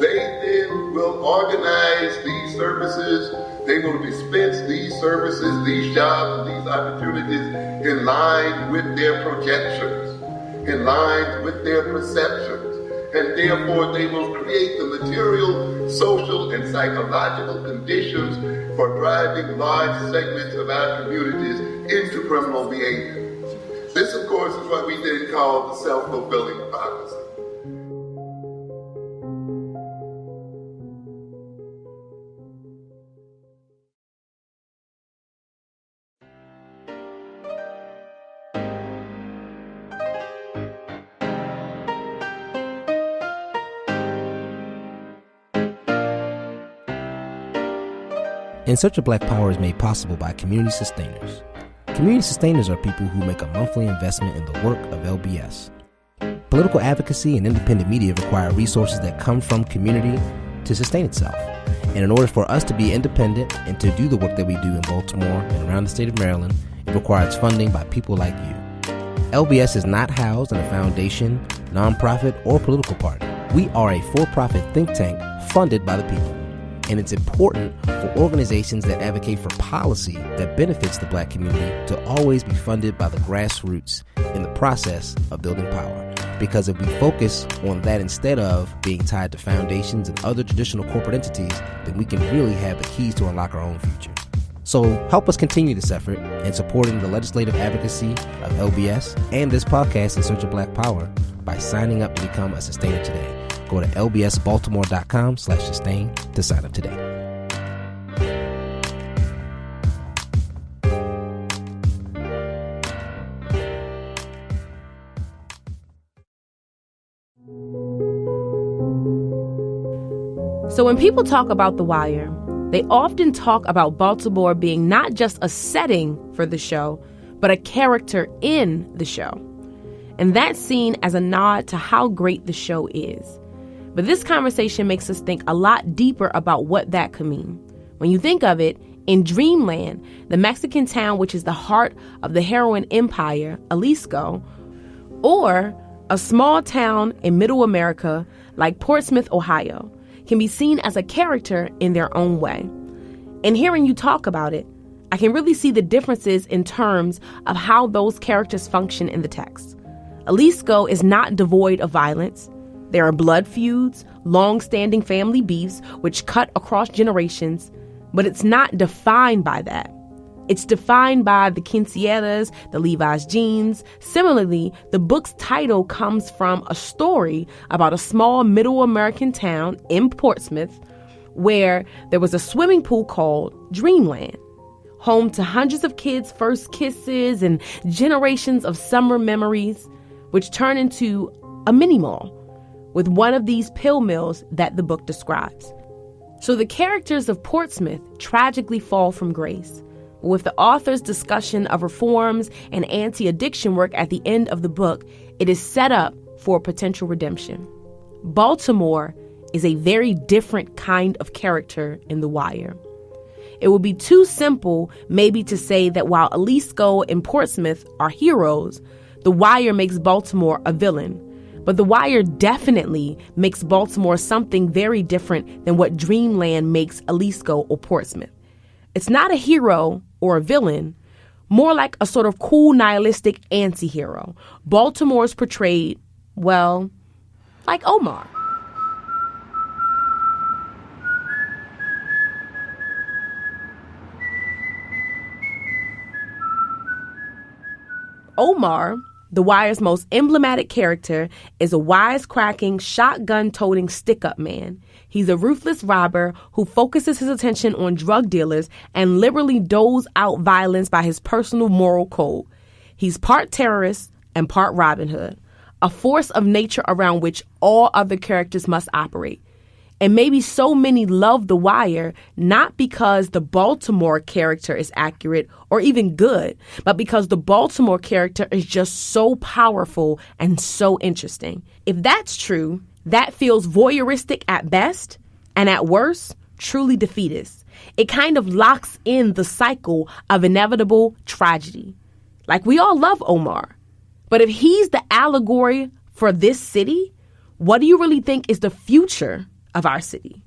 they then will organize these services, they will dispense these services, these jobs, and these opportunities in line with their projections, in line with their perceptions. And therefore, they will create the material, social, and psychological conditions for driving large segments of our communities into criminal behavior. This, of course, is what we then call the self-fulfilling prophecy. In Search of Black Power is made possible by community sustainers. Community sustainers are people who make a monthly investment in the work of LBS. Political advocacy and independent media require resources that come from community to sustain itself. And in order for us to be independent and to do the work that we do in Baltimore and around the state of Maryland, It requires funding by people like you. LBS is not housed in a foundation, nonprofit, or political party. We are a for-profit think tank funded by the people. And it's important for organizations that advocate for policy that benefits the black community to always be funded by the grassroots in the process of building power. Because if we focus on that instead of being tied to foundations and other traditional corporate entities, then we can really have the keys to unlock our own future. So help us continue this effort in supporting the legislative advocacy of LBS and this podcast In Search of Black Power by signing up to become a sustainer today. Go to lbsbaltimore.com/sustain to sign up today. So when people talk about The Wire, they often talk about Baltimore being not just a setting for the show, but a character in the show. And that's seen as a nod to how great the show is. But this conversation makes us think a lot deeper about what that could mean. When you think of it, in Dreamland, the Mexican town which is the heart of the heroin empire, Jalisco, or a small town in middle America like Portsmouth, Ohio, can be seen as a character in their own way. And hearing you talk about it, I can really see the differences in terms of how those characters function in the text. Jalisco is not devoid of violence. There are blood feuds, long-standing family beefs which cut across generations, but it's not defined by that. It's defined by the quinceañeras, the Levi's jeans. Similarly, the book's title comes from a story about a small middle American town in Portsmouth where there was a swimming pool called Dreamland, home to hundreds of kids' first kisses and generations of summer memories, which turn into a mini mall with one of these pill mills that the book describes. So the characters of Portsmouth tragically fall from grace. With the author's discussion of reforms and anti-addiction work at the end of the book, it is set up for potential redemption. Baltimore is a very different kind of character in The Wire. It would be too simple maybe to say that while Jalisco and Portsmouth are heroes, The Wire makes Baltimore a villain. But The Wire definitely makes Baltimore something very different than what Dreamland makes Jalisco or Portsmouth. It's not a hero or a villain, more like a sort of cool nihilistic anti-hero. Baltimore's portrayed, well, like Omar. Omar, The Wire's most emblematic character, is a wisecracking, shotgun-toting stick-up man. He's a ruthless robber who focuses his attention on drug dealers and liberally doles out violence by his personal moral code. He's part terrorist and part Robin Hood, a force of nature around which all other characters must operate. And maybe so many love The Wire not because the Baltimore character is accurate or even good, but because the Baltimore character is just so powerful and so interesting. If that's true, that feels voyeuristic at best, and at worst, truly defeatist. It kind of locks in the cycle of inevitable tragedy. Like, we all love Omar, but if he's the allegory for this city, what do you really think is the future of our city?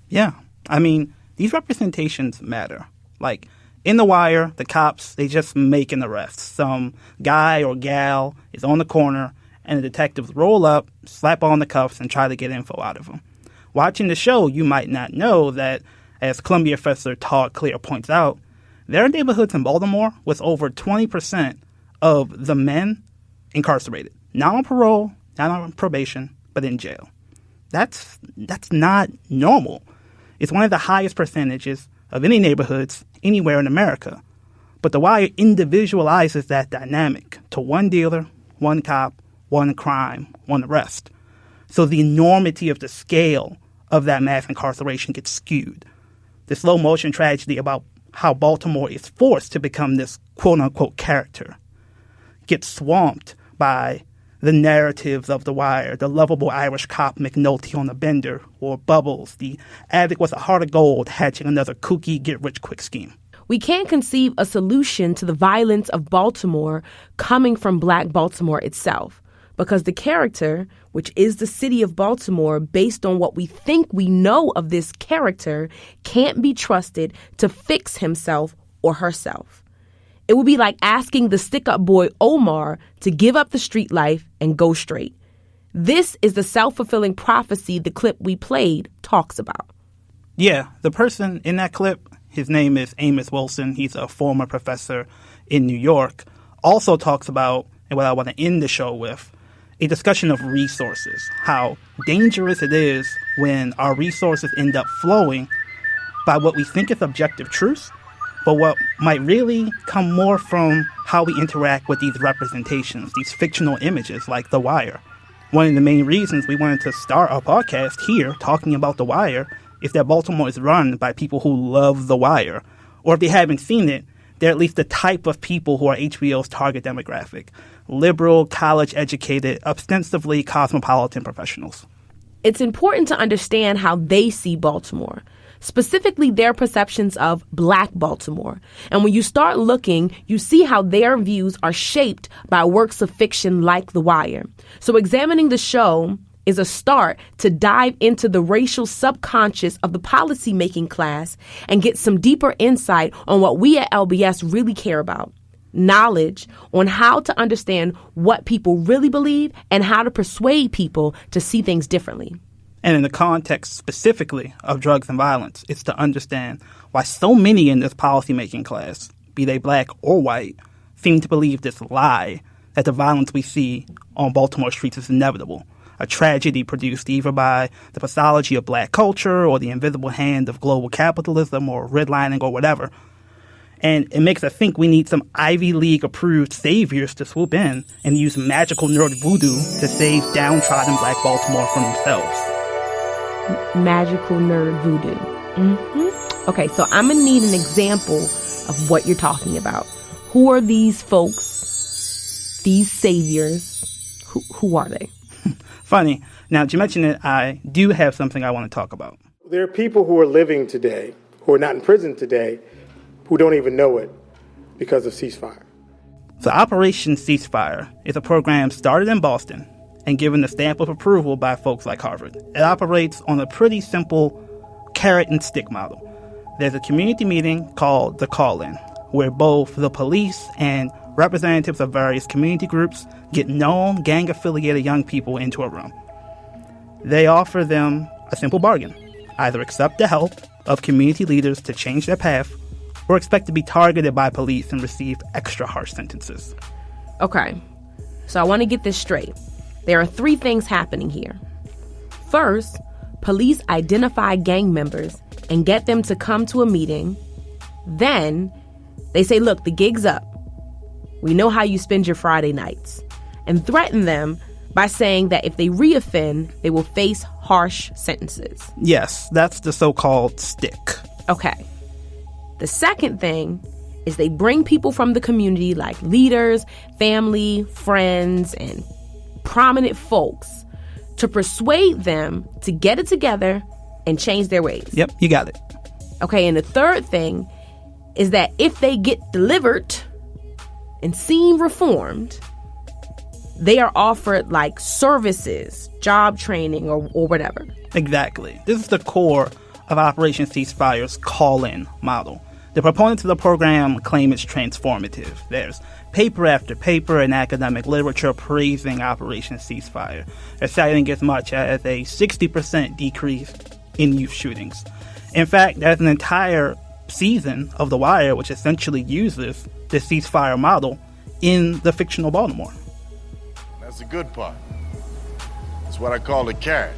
Yeah, I mean, these representations matter. Like, in The Wire, the cops, they just make an arrest. Some guy or gal is on the corner, and the detectives roll up, slap on the cuffs, and try to get info out of them. Watching the show, you might not know that, as Columbia professor Todd Clear points out, there are neighborhoods in Baltimore with over 20% of the men incarcerated. Not on parole, not on probation, but in jail. That's not normal. It's one of the highest percentages of any neighborhoods anywhere in America. But The Wire individualizes that dynamic to one dealer, one cop, one crime, one arrest. So the enormity of the scale of that mass incarceration gets skewed. The slow motion tragedy about how Baltimore is forced to become this quote-unquote character gets swamped by the narratives of The Wire, the lovable Irish cop McNulty on the bender, or Bubbles, the addict with a heart of gold hatching another kooky get-rich-quick scheme. We can't conceive a solution to the violence of Baltimore coming from Black Baltimore itself, because the character, which is the city of Baltimore, based on what we think we know of this character, can't be trusted to fix himself or herself. It would be like asking the stick-up boy Omar to give up the street life and go straight. This is the self-fulfilling prophecy the clip we played talks about. Yeah, the person in that clip, his name is Amos Wilson. He's a former professor in New York. Also talks about, and what I want to end the show with, a discussion of resources, how dangerous it is when our resources end up flowing by what we think is objective truth, but what might really come more from how we interact with these representations, these fictional images like The Wire. One of the main reasons we wanted to start our podcast here talking about The Wire is that Baltimore is run by people who love The Wire. Or if they haven't seen it, they're at least the type of people who are HBO's target demographic. Liberal, college-educated, ostensibly cosmopolitan professionals. It's important to understand how they see Baltimore, specifically their perceptions of Black Baltimore. And when you start looking, you see how their views are shaped by works of fiction like The Wire. So examining the show is a start to dive into the racial subconscious of the policymaking class and get some deeper insight on what we at LBS really care about. Knowledge on how to understand what people really believe and how to persuade people to see things differently. And in the context specifically of drugs and violence, it's to understand why so many in this policymaking class, be they Black or white, seem to believe this lie that the violence we see on Baltimore streets is inevitable. A tragedy produced either by the pathology of Black culture or the invisible hand of global capitalism or redlining or whatever. And it makes us think we need some Ivy League-approved saviors to swoop in and use magical nerd voodoo to save downtrodden Black Baltimore from themselves. Magical nerd voodoo. Mm-hmm. Okay, so I'm going to need an example of what you're talking about. Who are these folks, these saviors? Who are they? Funny. Now, to mention it, I do have something I want to talk about. There are people who are living today, who are not in prison today, who don't even know it because of ceasefire. So Operation Ceasefire is a program started in Boston and given the stamp of approval by folks like Harvard. It operates on a pretty simple carrot and stick model. There's a community meeting called the Call-In, where both the police and representatives of various community groups get known gang-affiliated young people into a room. They offer them a simple bargain. Either accept the help of community leaders to change their path or expect to be targeted by police and receive extra harsh sentences. Okay, so I want to get this straight. There are 3 things happening here. First, police identify gang members and get them to come to a meeting. Then they say, look, the gig's up. We know how you spend your Friday nights. And threaten them by saying that if they reoffend, they will face harsh sentences. Yes, that's the so-called stick. Okay. The second thing is they bring people from the community like leaders, family, friends, and prominent folks to persuade them to get it together and change their ways. Yep, you got it. Okay, and the third thing is that if they get delivered and seem reformed, they are offered like services, job training, or whatever. Exactly. This is the core of Operation Ceasefire's call-in model. The proponents of the program claim it's transformative. There's paper after paper in academic literature praising Operation Ceasefire. They're citing as much as a 60% decrease in youth shootings. In fact, there's an entire season of The Wire which essentially uses the ceasefire model in the fictional Baltimore. That's the good part. That's what I call the carrot.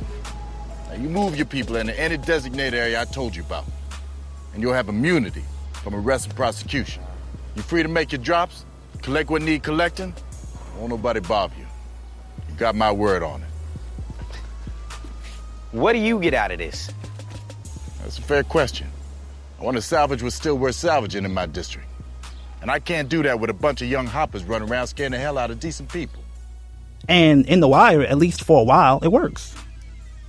Now you move your people into any designated area I told you about, and you'll have immunity from arrest and prosecution. You're free to make your drops, collect what need collecting. Won't nobody bother you. You got my word on it. What do you get out of this? That's a fair question. I want to salvage what's still worth salvaging in my district. And I can't do that with a bunch of young hoppers running around scaring the hell out of decent people. And in The Wire, at least for a while, it works.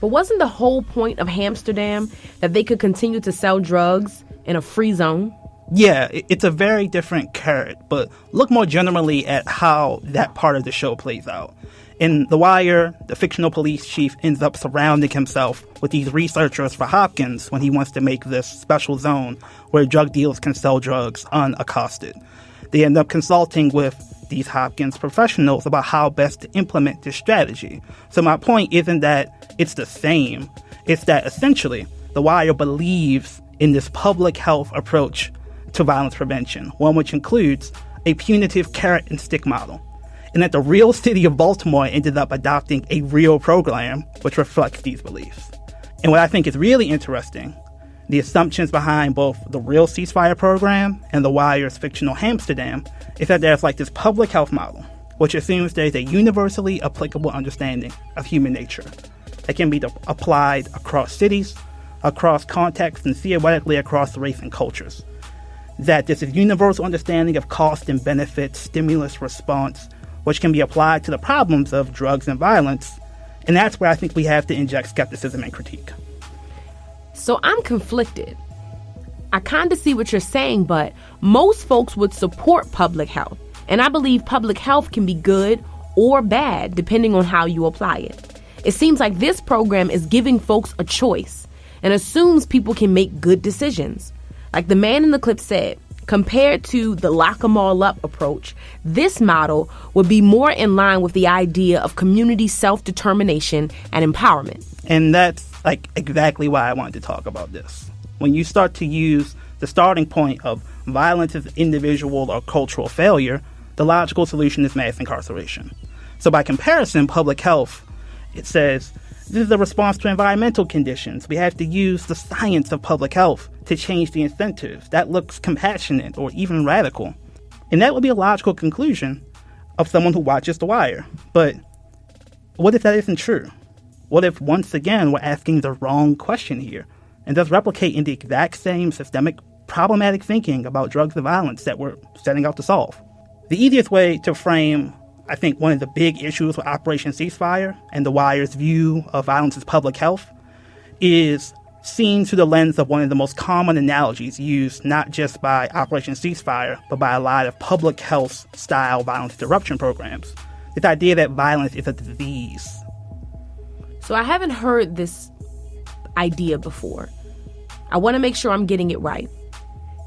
But wasn't the whole point of Amsterdam that they could continue to sell drugs in a free zone? Yeah, it's a very different carrot, but look more generally at how that part of the show plays out. In The Wire, the fictional police chief ends up surrounding himself with these researchers for Hopkins when he wants to make this special zone where drug dealers can sell drugs unaccosted. They end up consulting with these Hopkins professionals about how best to implement this strategy. So my point isn't that it's the same, it's that essentially The Wire believes in this public health approach to violence prevention, one which includes a punitive carrot and stick model, and that the real city of Baltimore ended up adopting a real program which reflects these beliefs. And what I think is really interesting, the assumptions behind both the real ceasefire program and The Wire's fictional Amsterdam, is that there's like this public health model, which assumes there's a universally applicable understanding of human nature that can be applied across cities, across contexts, and theoretically across race and cultures. That this is universal understanding of cost and benefit, stimulus response, which can be applied to the problems of drugs and violence. And that's where I think we have to inject skepticism and critique. So I'm conflicted. I kind of see what you're saying, but most folks would support public health. And I believe public health can be good or bad depending on how you apply it. It seems like this program is giving folks a choice and assumes people can make good decisions. Like the man in the clip said, compared to the lock 'em all up approach, this model would be more in line with the idea of community self-determination and empowerment. And that's like exactly why I wanted to talk about this. When you start to use the starting point of violence as individual or cultural failure, the logical solution is mass incarceration. So by comparison, public health, it says, this is a response to environmental conditions. We have to use the science of public health to change the incentives. That looks compassionate or even radical. And that would be a logical conclusion of someone who watches The Wire. But what if that isn't true? What if, once again, we're asking the wrong question here and thus replicating the exact same systemic problematic thinking about drugs and violence that we're setting out to solve? The easiest way to frame, I think, one of the big issues with Operation Ceasefire and The Wire's view of violence as public health is seen through the lens of one of the most common analogies used not just by Operation Ceasefire, but by a lot of public health-style violence interruption programs. This idea that violence is a disease. So I haven't heard this idea before. I want to make sure I'm getting it right.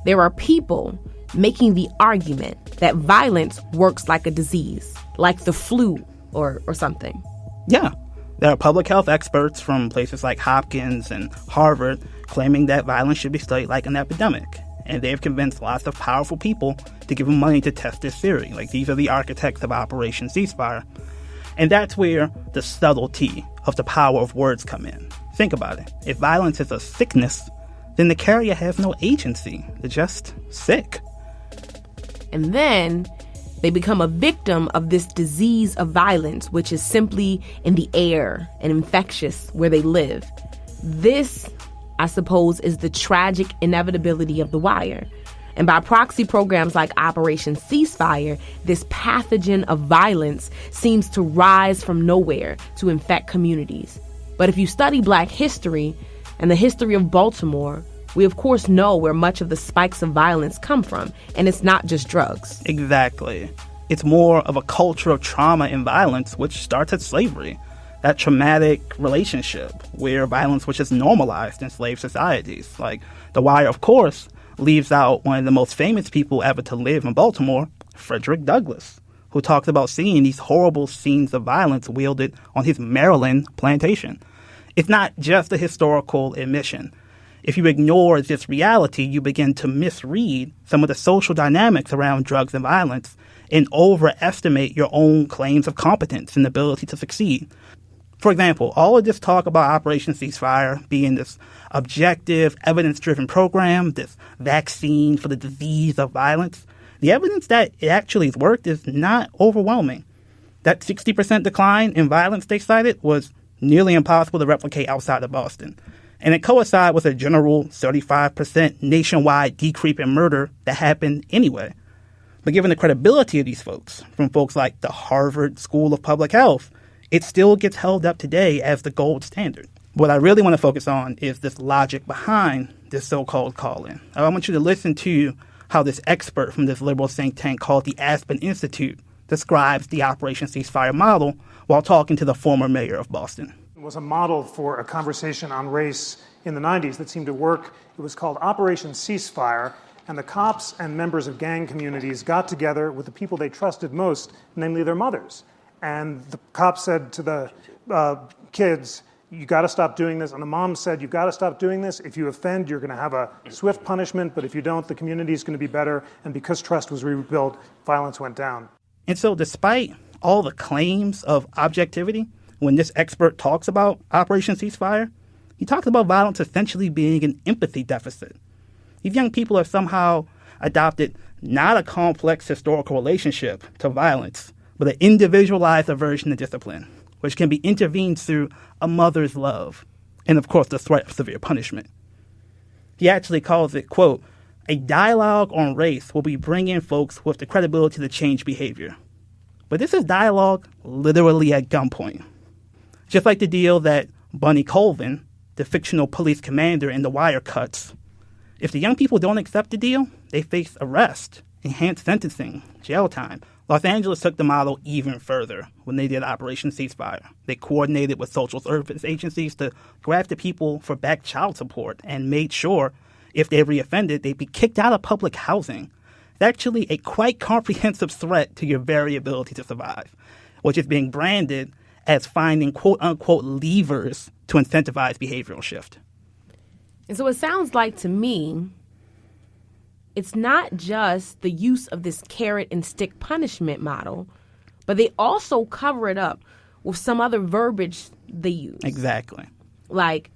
There are people making the argument that violence works like a disease, like the flu or something. Yeah. There are public health experts from places like Hopkins and Harvard claiming that violence should be studied like an epidemic. And they've convinced lots of powerful people to give them money to test this theory. Like, these are the architects of Operation Ceasefire. And that's where the subtlety of the power of words come in. Think about it. If violence is a sickness, then the carrier has no agency. They're just sick. And then they become a victim of this disease of violence, which is simply in the air and infectious where they live. This, I suppose, is the tragic inevitability of The Wire. And by proxy, programs like Operation Ceasefire, this pathogen of violence seems to rise from nowhere to infect communities. But if you study Black history and the history of Baltimore, we of course know where much of the spikes of violence come from, and it's not just drugs. Exactly. It's more of a culture of trauma and violence, which starts at slavery. That traumatic relationship where violence was just normalized in slave societies. Like, The Wire, of course, leaves out one of the most famous people ever to live in Baltimore, Frederick Douglass, who talks about seeing these horrible scenes of violence wielded on his Maryland plantation. It's not just a historical admission. If you ignore this reality, you begin to misread some of the social dynamics around drugs and violence and overestimate your own claims of competence and ability to succeed. For example, all of this talk about Operation Ceasefire being this objective, evidence-driven program, this vaccine for the disease of violence, the evidence that it actually has worked is not overwhelming. That 60% decline in violence they cited was nearly impossible to replicate outside of Boston. And it coincided with a general 35% nationwide decrease in murder that happened anyway. But given the credibility of these folks, from folks like the Harvard School of Public Health, it still gets held up today as the gold standard. What I really want to focus on is this logic behind this so-called call-in. I want you to listen to how this expert from this liberal think tank called the Aspen Institute describes the Operation Ceasefire model while talking to the former mayor of Boston. It was a model for a conversation on race in the 90s that seemed to work. It was called Operation Ceasefire, and the cops and members of gang communities got together with the people they trusted most, namely their mothers. And the cops said to the kids, you got to stop doing this. And the mom said, you've got to stop doing this. If you offend, you're going to have a swift punishment. But if you don't, the community is going to be better. And because trust was rebuilt, violence went down. And so despite all the claims of objectivity, when this expert talks about Operation Ceasefire, he talks about violence essentially being an empathy deficit. These young people have somehow adopted not a complex historical relationship to violence, but an individualized aversion to discipline, which can be intervened through a mother's love and, of course, the threat of severe punishment. He actually calls it, quote, a dialogue on race will be bringing folks with the credibility to change behavior. But this is dialogue literally at gunpoint. Just like the deal that Bunny Colvin, the fictional police commander in The Wire, cuts. If the young people don't accept the deal, they face arrest, enhanced sentencing, jail time. Los Angeles took the model even further when they did Operation Ceasefire. They coordinated with social service agencies to go after people for back child support and made sure if they reoffended, they'd be kicked out of public housing. It's actually a quite comprehensive threat to your very ability to survive, which is being branded as finding quote-unquote levers to incentivize behavioral shift. And so it sounds like to me, it's not just the use of this carrot and stick punishment model, but they also cover it up with some other verbiage they use. Exactly. Like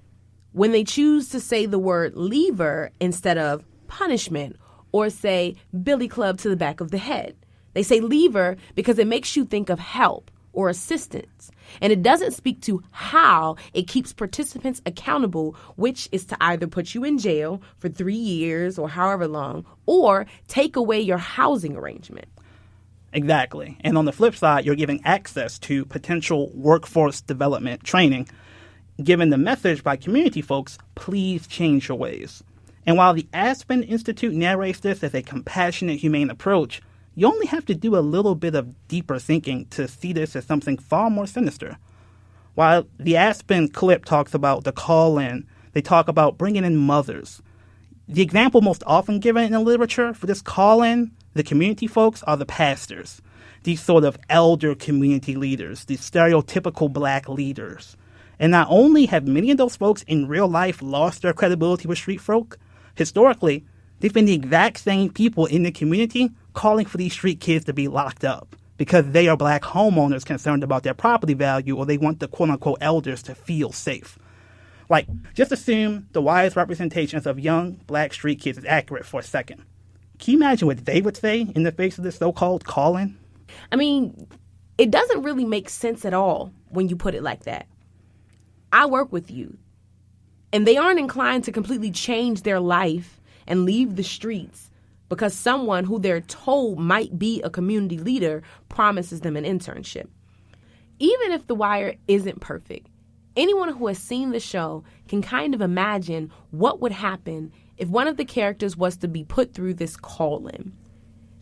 when they choose to say the word lever instead of punishment, or say billy club to the back of the head. They say lever because it makes you think of help or assistance. And it doesn't speak to how it keeps participants accountable, which is to either put you in jail for 3 years or however long, or take away your housing arrangement. Exactly. And on the flip side, you're giving access to potential workforce development training, given the message by community folks, please change your ways. And while the Aspen Institute narrates this as a compassionate, humane approach, you only have to do a little bit of deeper thinking to see this as something far more sinister. While the Aspen clip talks about the call-in, they talk about bringing in mothers. The example most often given in the literature for this call-in, the community folks, are the pastors. These sort of elder community leaders, these stereotypical black leaders. And not only have many of those folks in real life lost their credibility with street folk, historically, they've been the exact same people in the community calling for these street kids to be locked up because they are black homeowners concerned about their property value, or they want the quote-unquote elders to feel safe. Like, just assume the Wire's representations of young black street kids is accurate for a second. Can you imagine what they would say in the face of this so-called call-in? I mean, it doesn't really make sense at all when you put it like that. I work with youth, and they aren't inclined to completely change their life and leave the streets because someone who they're told might be a community leader promises them an internship. Even if The Wire isn't perfect, anyone who has seen the show can kind of imagine what would happen if one of the characters was to be put through this call-in.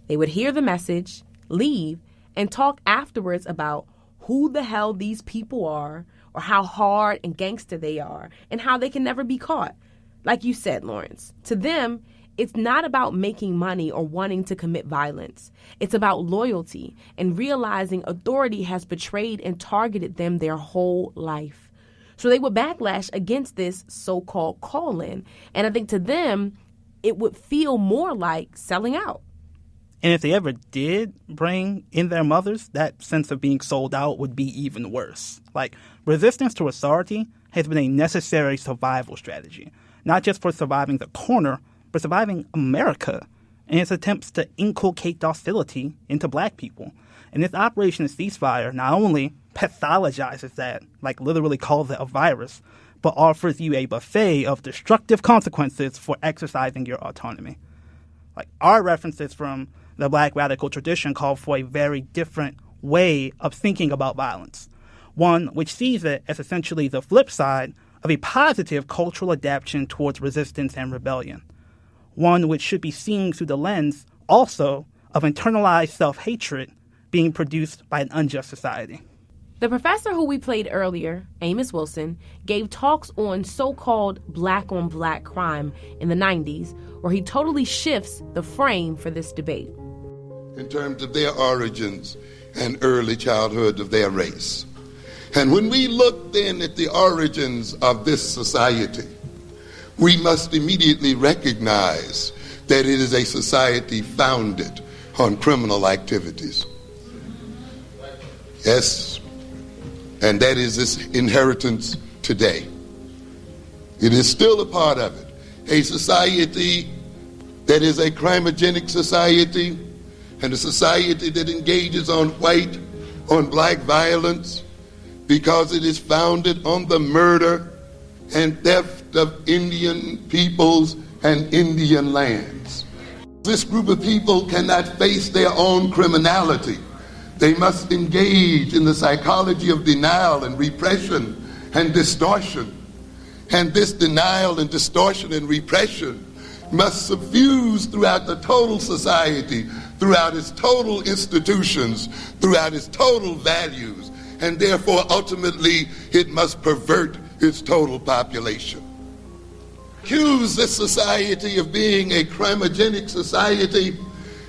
They would hear the message, leave, and talk afterwards about who the hell these people are, or how hard and gangster they are, and how they can never be caught. Like you said, Lawrence, to them, it's not about making money or wanting to commit violence. It's about loyalty and realizing authority has betrayed and targeted them their whole life. So they would backlash against this so-called call-in. And I think to them, it would feel more like selling out. And if they ever did bring in their mothers, that sense of being sold out would be even worse. Like, resistance to authority has been a necessary survival strategy, not just for surviving the corner, but surviving America and its attempts to inculcate docility into black people. And this Operation Ceasefire not only pathologizes that, like literally calls it a virus, but offers you a buffet of destructive consequences for exercising your autonomy. Like, our references from the black radical tradition call for a very different way of thinking about violence, one which sees it as essentially the flip side of a positive cultural adaptation towards resistance and rebellion. one which should be seen through the lens also of internalized self-hatred being produced by an unjust society. The professor who we played earlier, Amos Wilson, gave talks on so-called black-on-black crime in the 90s, where he totally shifts the frame for this debate. In terms of their origins and early childhood of their race. And when we look then at the origins of this society, we must immediately recognize that it is a society founded on criminal activities. Yes, and that is its inheritance today. It is still a part of it. A society that is a crimogenic society, and a society that engages on black violence, because it is founded on the murder and theft of Indian peoples and Indian lands. This group of people cannot face their own criminality. They must engage in the psychology of denial and repression and distortion. And this denial and distortion and repression must suffuse throughout the total society, throughout its total institutions, throughout its total values, and therefore ultimately it must pervert its total population. Accuse this society of being a crimogenic society,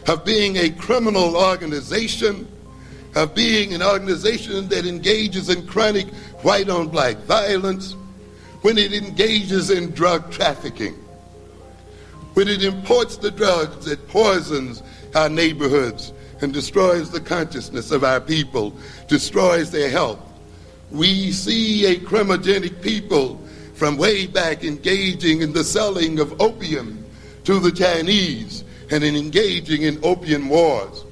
of being a criminal organization, of being an organization that engages in chronic white-on-black violence, when it engages in drug trafficking, when it imports the drugs that poisons our neighborhoods and destroys the consciousness of our people, destroys their health. We see a crimogenic people from way back engaging in the selling of opium to the Chinese and in engaging in opium wars.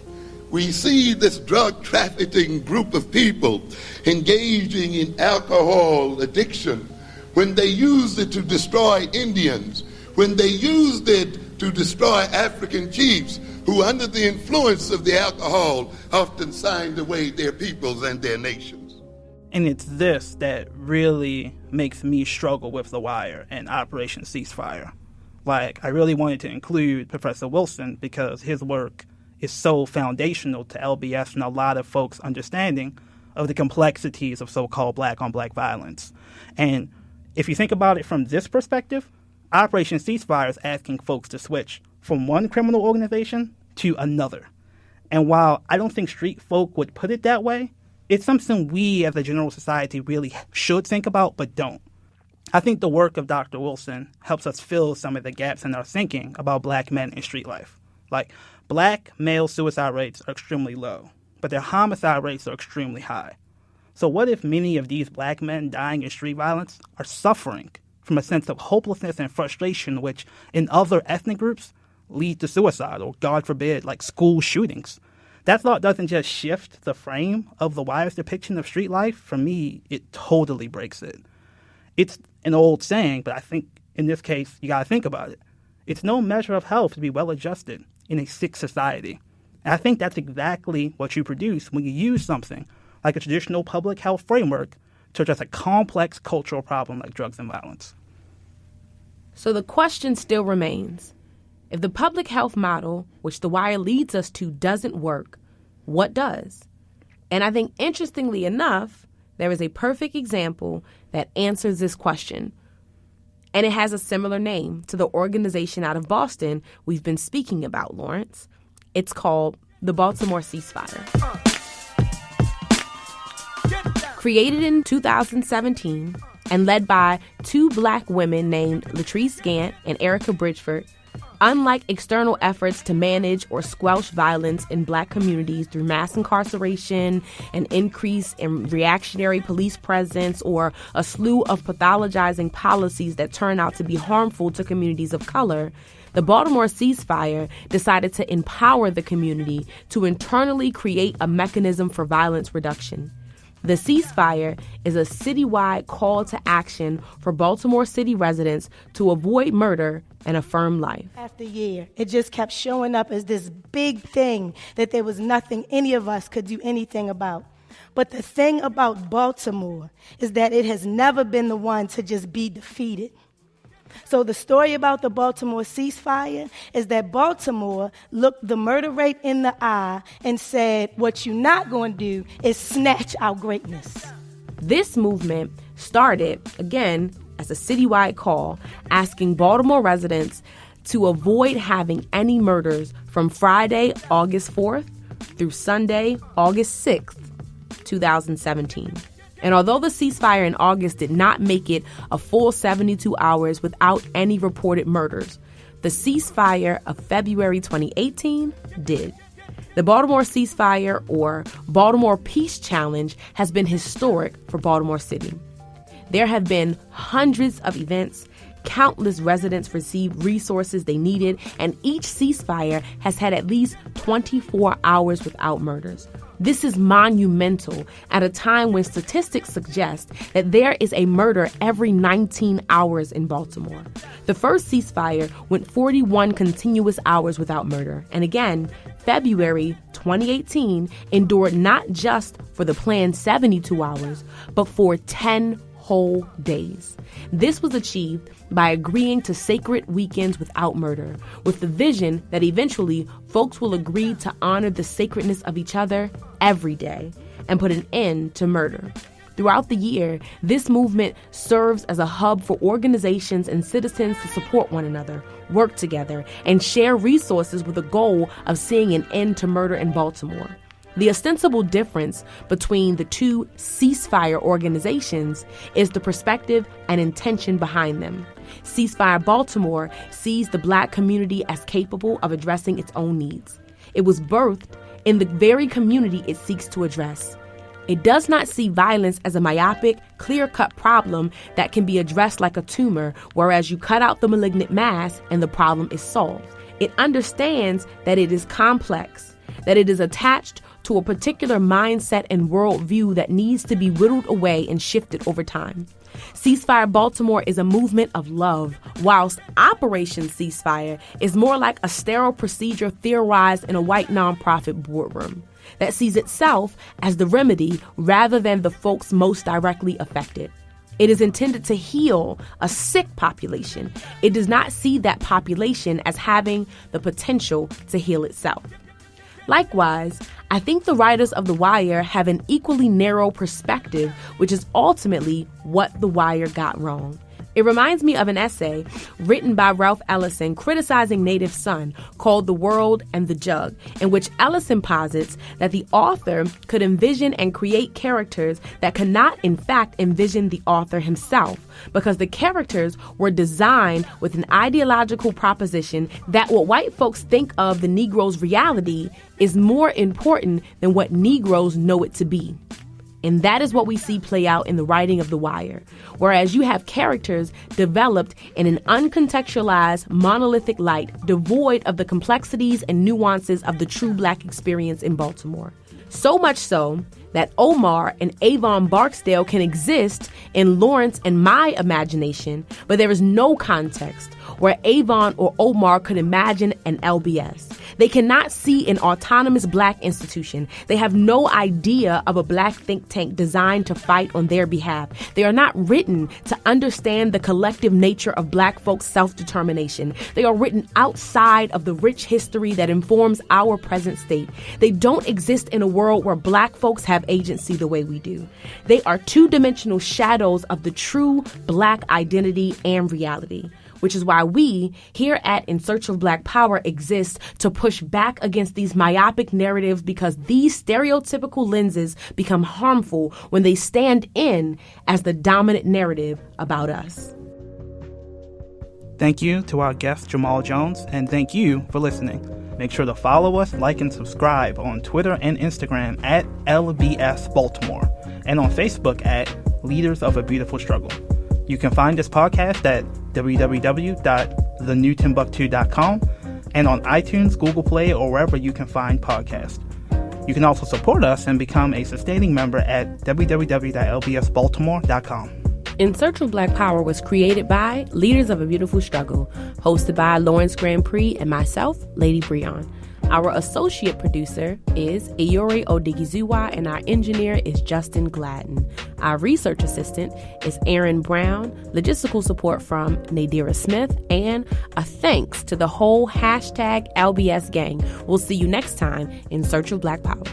We see this drug trafficking group of people engaging in alcohol addiction when they used it to destroy Indians, when they used it to destroy African chiefs who, under the influence of the alcohol, often signed away their peoples and their nations. And it's this that really makes me struggle with The Wire and Operation Ceasefire. I really wanted to include Professor Wilson because his work is so foundational to LBS and a lot of folks' understanding of the complexities of so-called black-on-black violence. And if you think about it from this perspective, Operation Ceasefire is asking folks to switch from one criminal organization to another. And while I don't think street folk would put it that way, it's something we as a general society really should think about but don't. I think the work of Dr. Wilson helps us fill some of the gaps in our thinking about black men in street life. Black male suicide rates are extremely low, but their homicide rates are extremely high. So what if many of these black men dying in street violence are suffering from a sense of hopelessness and frustration, which in other ethnic groups lead to suicide or, God forbid, school shootings? That thought doesn't just shift the frame of The Wire's depiction of street life. For me, it totally breaks it. It's an old saying, but I think in this case, you gotta think about it. It's no measure of health to be well-adjusted in a sick society. And I think that's exactly what you produce when you use something like a traditional public health framework to address a complex cultural problem like drugs and violence. So the question still remains. If the public health model, which The Wire leads us to, doesn't work, what does? And I think, interestingly enough, there is a perfect example that answers this question. And it has a similar name to the organization out of Boston we've been speaking about, Lawrence. It's called the Baltimore Ceasefire. Created in 2017 and led by two black women named Latrice Gant and Erica Bridgeford, unlike external efforts to manage or squelch violence in black communities through mass incarceration, an increase in reactionary police presence, or a slew of pathologizing policies that turn out to be harmful to communities of color, the Baltimore Ceasefire decided to empower the community to internally create a mechanism for violence reduction. The ceasefire is a citywide call to action for Baltimore City residents to avoid murder and affirm life. After year, it just kept showing up as this big thing that there was nothing any of us could do anything about. But the thing about Baltimore is that it has never been the one to just be defeated. So the story about the Baltimore ceasefire is that Baltimore looked the murder rate in the eye and said, what you're not going to do is snatch our greatness. This movement started, again, as a citywide call asking Baltimore residents to avoid having any murders from Friday, August 4th through Sunday, August 6th, 2017. And although the ceasefire in August did not make it a full 72 hours without any reported murders, the ceasefire of February 2018 did. The Baltimore ceasefire, or Baltimore Peace Challenge, has been historic for Baltimore City. There have been hundreds of events, countless residents received resources they needed, and each ceasefire has had at least 24 hours without murders. This is monumental at a time when statistics suggest that there is a murder every 19 hours in Baltimore. The first ceasefire went 41 continuous hours without murder. And again, February 2018 endured not just for the planned 72 hours, but for 10 whole days. This was achieved by agreeing to sacred weekends without murder, with the vision that eventually folks will agree to honor the sacredness of each other every day and put an end to murder. Throughout the year, this movement serves as a hub for organizations and citizens to support one another, work together, and share resources with the goal of seeing an end to murder in Baltimore. The ostensible difference between the two ceasefire organizations is the perspective and intention behind them. Ceasefire Baltimore sees the Black community as capable of addressing its own needs. It was birthed in the very community it seeks to address. It does not see violence as a myopic, clear-cut problem that can be addressed like a tumor, whereas you cut out the malignant mass and the problem is solved. It understands that it is complex, that it is attached to a particular mindset and worldview that needs to be whittled away and shifted over time. Ceasefire Baltimore is a movement of love, whilst Operation Ceasefire is more like a sterile procedure theorized in a white nonprofit boardroom that sees itself as the remedy rather than the folks most directly affected. It is intended to heal a sick population. It does not see that population as having the potential to heal itself. Likewise, I think the writers of The Wire have an equally narrow perspective, which is ultimately what The Wire got wrong. It reminds me of an essay written by Ralph Ellison criticizing Native Son called The World and the Jug, in which Ellison posits that the author could envision and create characters that could not in fact envision the author himself, because the characters were designed with an ideological proposition that what white folks think of the Negro's reality is more important than what Negroes know it to be. And that is what we see play out in the writing of The Wire, whereas you have characters developed in an uncontextualized, monolithic light, devoid of the complexities and nuances of the true Black experience in Baltimore. So much so that Omar and Avon Barksdale can exist in Lawrence and my imagination, but there is no context where Avon or Omar could imagine an LBS. They cannot see an autonomous Black institution. They have no idea of a Black think tank designed to fight on their behalf. They are not written to understand the collective nature of Black folks' self-determination. They are written outside of the rich history that informs our present state. They don't exist in a world where Black folks have agency the way we do. They are two-dimensional shadows of the true Black identity and reality, which is why we, here at In Search of Black Power, exist to push back against these myopic narratives, because these stereotypical lenses become harmful when they stand in as the dominant narrative about us. Thank you to our guest, Jamal Jones, and thank you for listening. Make sure to follow us, like, and subscribe on Twitter and Instagram at LBS Baltimore, and on Facebook at Leaders of a Beautiful Struggle. You can find this podcast at www.thenewtimbuktu.com and on iTunes, Google Play, or wherever you can find podcasts. You can also support us and become a sustaining member at www.lbsbaltimore.com. In Search of Black Power was created by Leaders of a Beautiful Struggle, hosted by Lawrence Grand Prix and myself, Lady Breon. Our associate producer is Iyori Odigizuwa, and our engineer is Justin Gladden. Our research assistant is Aaron Brown, logistical support from Nadira Smith, and a thanks to the whole #LBS gang. We'll see you next time in Search of Black Power.